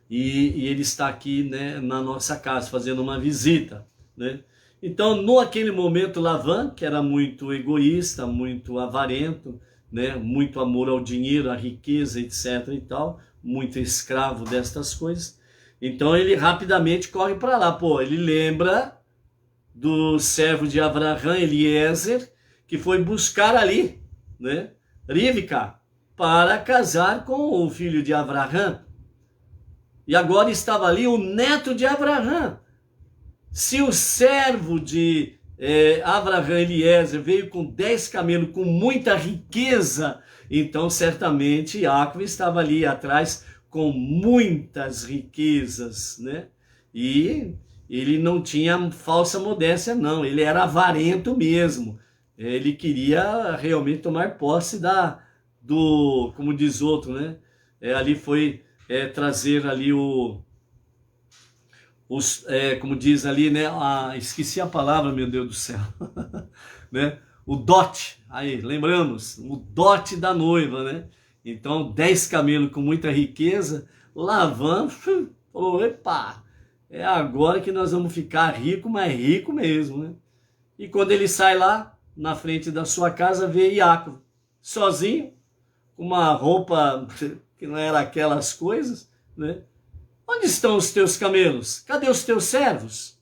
E ele está aqui, né, na nossa casa, fazendo uma visita, né? Então, naquele momento, Lavan, que era muito egoísta, muito avarento, né, muito amor ao dinheiro, à riqueza, etc. e tal, muito escravo destas coisas. Então, ele rapidamente corre para lá. Ele lembra do servo de Abraham, Eliezer, que foi buscar ali, né, Rivka, para casar com o filho de Abraham. E agora estava ali o neto de Abraham. Se o servo de Abraham, Eliezer, veio com 10 camelos, com muita riqueza, então certamente Yaakov estava ali atrás com muitas riquezas, né? E ele não tinha falsa modéstia, não, ele era avarento mesmo. Ele queria realmente tomar posse como diz outro, né? Ali foi trazer ali como diz ali, né? Esqueci a palavra, meu Deus do céu, né? O dote, aí, lembramos, o dote da noiva, né? Então, 10 camelos com muita riqueza, Lavan falou, epa, é agora que nós vamos ficar rico, mas rico mesmo, né? E quando ele sai lá, na frente da sua casa, vê Yaakov, sozinho, com uma roupa que não era aquelas coisas, né? Onde estão os teus camelos? Cadê os teus servos?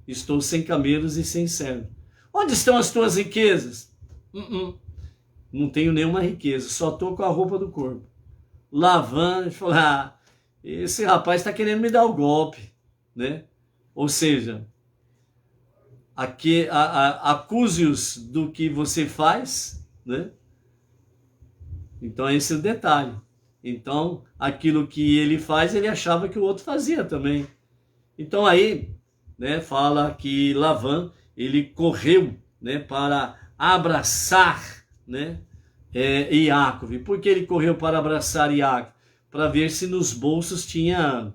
Estou sem camelos e sem servos. Onde estão as tuas riquezas? Não tenho nenhuma riqueza, só estou com a roupa do corpo. Lavan falou, esse rapaz está querendo me dar o golpe, né? Ou seja, acuse-os do que você faz, né? Então esse é o detalhe. Então, aquilo que ele faz, ele achava que o outro fazia também. Então aí, né, fala que Lavan, ele correu, né, para abraçar, né, Yaakov. Por que ele correu para abraçar Yaakov? Para ver se nos bolsos tinha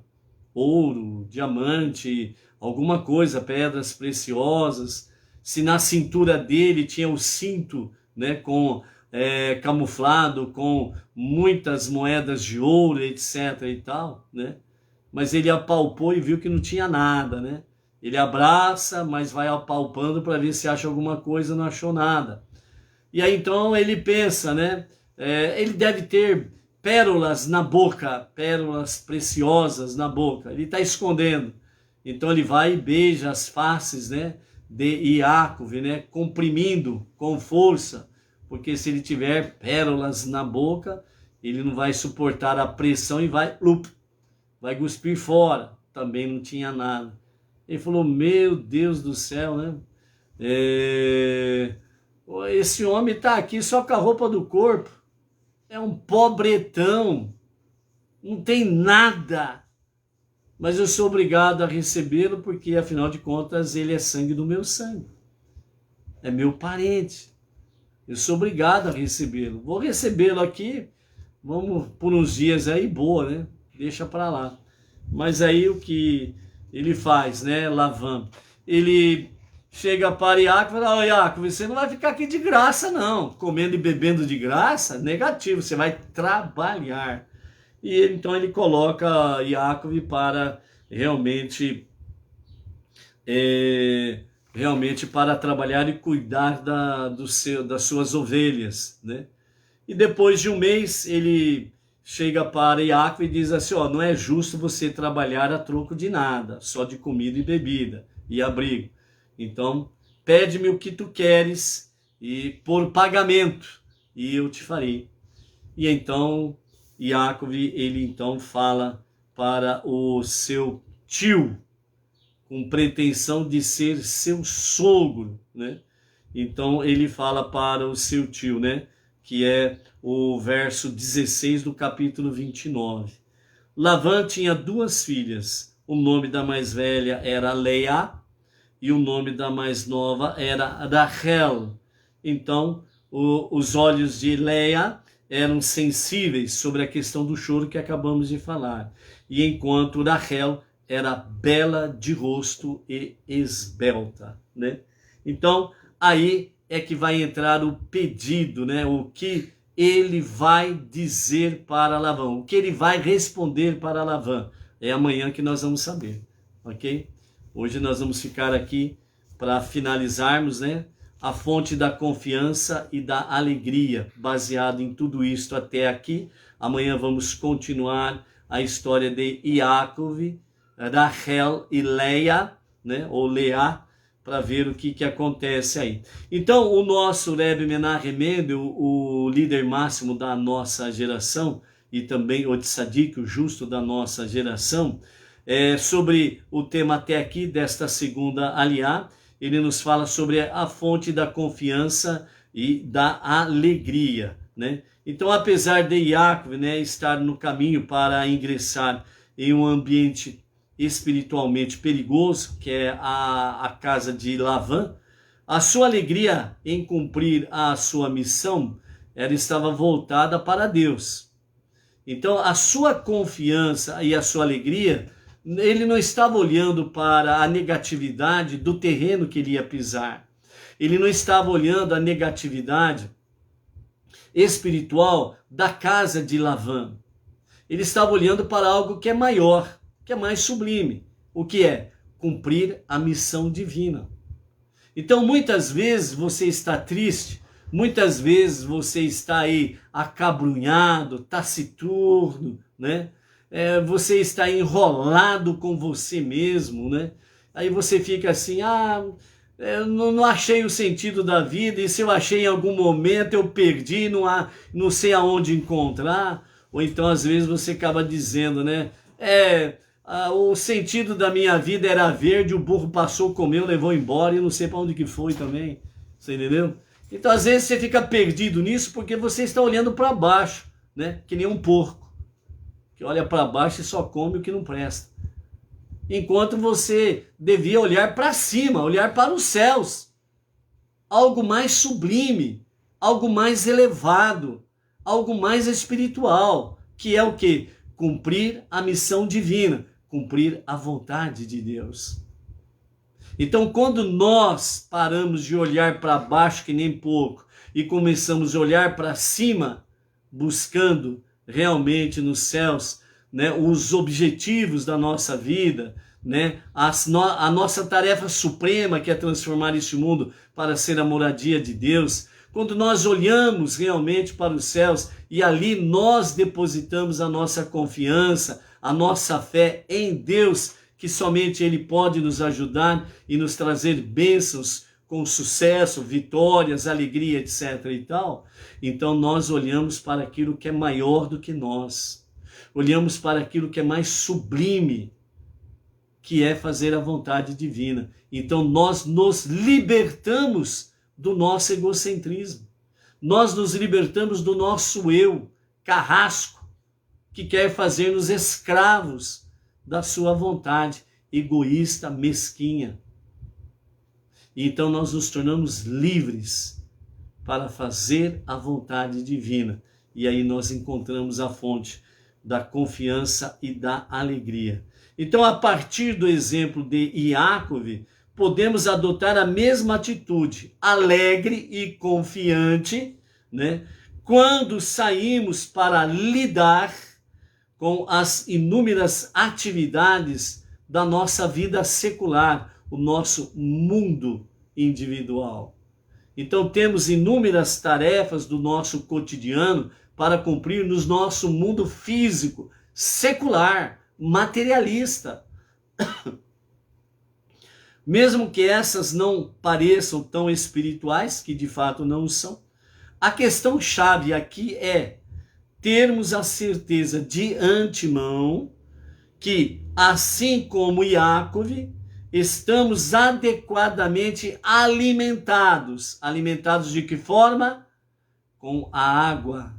ouro, diamante, alguma coisa, pedras preciosas. Se na cintura dele tinha o cinto, né, camuflado com muitas moedas de ouro, etc. e tal, né? Mas ele apalpou e viu que não tinha nada, né? Ele abraça, mas vai apalpando para ver se acha alguma coisa, não achou nada. E aí então ele pensa, né? Ele deve ter pérolas na boca, pérolas preciosas na boca. Ele está escondendo. Então ele vai e beija as faces, né, de Iacov, né? Comprimindo com força, porque se ele tiver pérolas na boca, ele não vai suportar a pressão e vai cuspir fora. Também não tinha nada. Ele falou, meu Deus do céu, né? Esse homem está aqui só com a roupa do corpo. É um pobretão. Não tem nada. Mas eu sou obrigado a recebê-lo porque, afinal de contas, ele é sangue do meu sangue. É meu parente. Eu sou obrigado a recebê-lo. Vou recebê-lo aqui, vamos por uns dias aí, boa, né? Deixa para lá. Mas aí o que ele faz, né, Lavan? Ele chega para Iacov e fala, Iacov, você não vai ficar aqui de graça, não. Comendo e bebendo de graça, negativo, você vai trabalhar. E então ele coloca Iacov para realmente para trabalhar e cuidar das suas ovelhas, né? E depois de um mês ele chega para Iacov e diz assim, não é justo você trabalhar a troco de nada, só de comida e bebida e abrigo. Então pede-me o que tu queres e por pagamento e eu te farei. E então Iacov, ele então fala para o seu tio, com pretensão de ser seu sogro, né? Então ele fala para o seu tio, né? Que é o verso 16 do capítulo 29. Lavan tinha 2 filhas. O nome da mais velha era Leia e o nome da mais nova era Rachel. Então os olhos de Leia eram sensíveis sobre a questão do choro que acabamos de falar. E enquanto Rachel era bela de rosto e esbelta, né? Então, aí é que vai entrar o pedido, né? O que ele vai dizer para Lavan, o que ele vai responder para Lavan. É amanhã que nós vamos saber, ok? Hoje nós vamos ficar aqui para finalizarmos, né? A fonte da confiança e da alegria, baseado em tudo isto até aqui. Amanhã vamos continuar a história de Iacov, Rachel e Leia, né, ou Leá, para ver o que acontece aí. Então, o nosso Rebbe Menahem Mendel, o líder máximo da nossa geração, e também o Tzadik, o justo da nossa geração, sobre o tema até aqui desta segunda aliá, ele nos fala sobre a fonte da confiança e da alegria, né? Então, apesar de Iacov, né, estar no caminho para ingressar em um ambiente espiritualmente perigoso, que é a casa de Lavan, a sua alegria em cumprir a sua missão, ela estava voltada para Deus. Então, a sua confiança e a sua alegria, ele não estava olhando para a negatividade do terreno que ele ia pisar. Ele não estava olhando a negatividade espiritual da casa de Lavan. Ele estava olhando para algo que é maior, que é mais sublime. O que é? Cumprir a missão divina. Então, muitas vezes você está triste, muitas vezes você está aí acabrunhado, taciturno, né? Você está enrolado com você mesmo, né? Aí você fica assim, eu não achei o sentido da vida, e se eu achei em algum momento eu perdi, não sei aonde encontrar. Ou então às vezes você acaba dizendo, né? O sentido da minha vida era verde, o burro passou, comeu, levou embora e não sei para onde que foi também. Você entendeu? Então às vezes você fica perdido nisso porque você está olhando para baixo, né? Que nem um porco, que olha para baixo e só come o que não presta. Enquanto você devia olhar para cima, olhar para os céus. Algo mais sublime, algo mais elevado, algo mais espiritual, que é o quê? Cumprir a missão divina, cumprir a vontade de Deus. Então, quando nós paramos de olhar para baixo que nem porco e começamos a olhar para cima, buscando realmente nos céus, né, os objetivos da nossa vida, né, a nossa tarefa suprema, que é transformar este mundo para ser a moradia de Deus, quando nós olhamos realmente para os céus e ali nós depositamos a nossa confiança, a nossa fé em Deus, que somente Ele pode nos ajudar e nos trazer bênçãos com sucesso, vitórias, alegria, etc. e tal, então nós olhamos para aquilo que é maior do que nós. Olhamos para aquilo que é mais sublime, que é fazer a vontade divina. Então nós nos libertamos do nosso egocentrismo. Nós nos libertamos do nosso eu carrasco, que quer fazer-nos escravos da sua vontade, egoísta, mesquinha. Então nós nos tornamos livres para fazer a vontade divina. E aí nós encontramos a fonte da confiança e da alegria. Então, a partir do exemplo de Iácov, podemos adotar a mesma atitude, alegre e confiante, né, quando saímos para lidar com as inúmeras atividades da nossa vida secular, o nosso mundo individual. Então temos inúmeras tarefas do nosso cotidiano para cumprir no nosso mundo físico, secular, materialista. Mesmo que essas não pareçam tão espirituais, que de fato não são, a questão chave aqui é termos a certeza de antemão que, assim como Iácov, estamos adequadamente alimentados. Alimentados de que forma? Com a água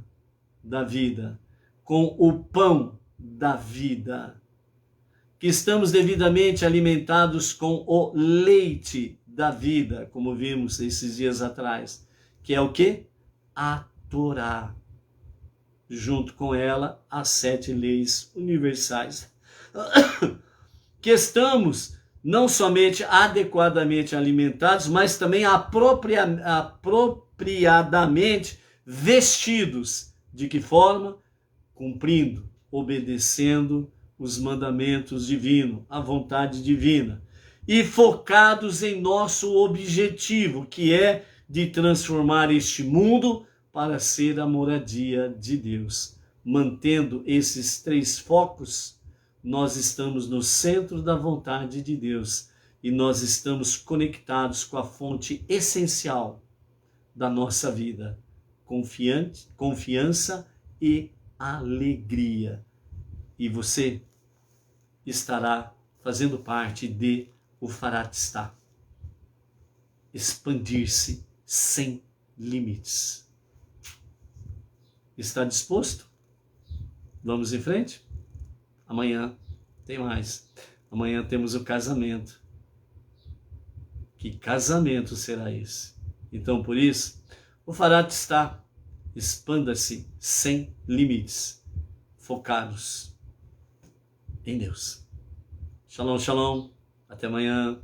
da vida, com o pão da vida. Que estamos devidamente alimentados com o leite da vida, como vimos esses dias atrás. Que é o quê? A Torá. Junto com ela, as 7 leis universais. Que estamos não somente adequadamente alimentados, mas também apropriadamente vestidos. De que forma? Cumprindo, obedecendo os mandamentos divinos, a vontade divina. E focados em nosso objetivo, que é de transformar este mundo para ser a moradia de Deus. Mantendo esses 3 focos, nós estamos no centro da vontade de Deus e nós estamos conectados com a fonte essencial da nossa vida, confiança e alegria. E você estará fazendo parte de o Faratistá, expandir-se sem limites. Está disposto? Vamos em frente? Amanhã tem mais. Amanhã temos o casamento. Que casamento será esse? Então, por isso, o Faratistá, expanda-se sem limites, focados em Deus. Shalom, shalom. Até amanhã.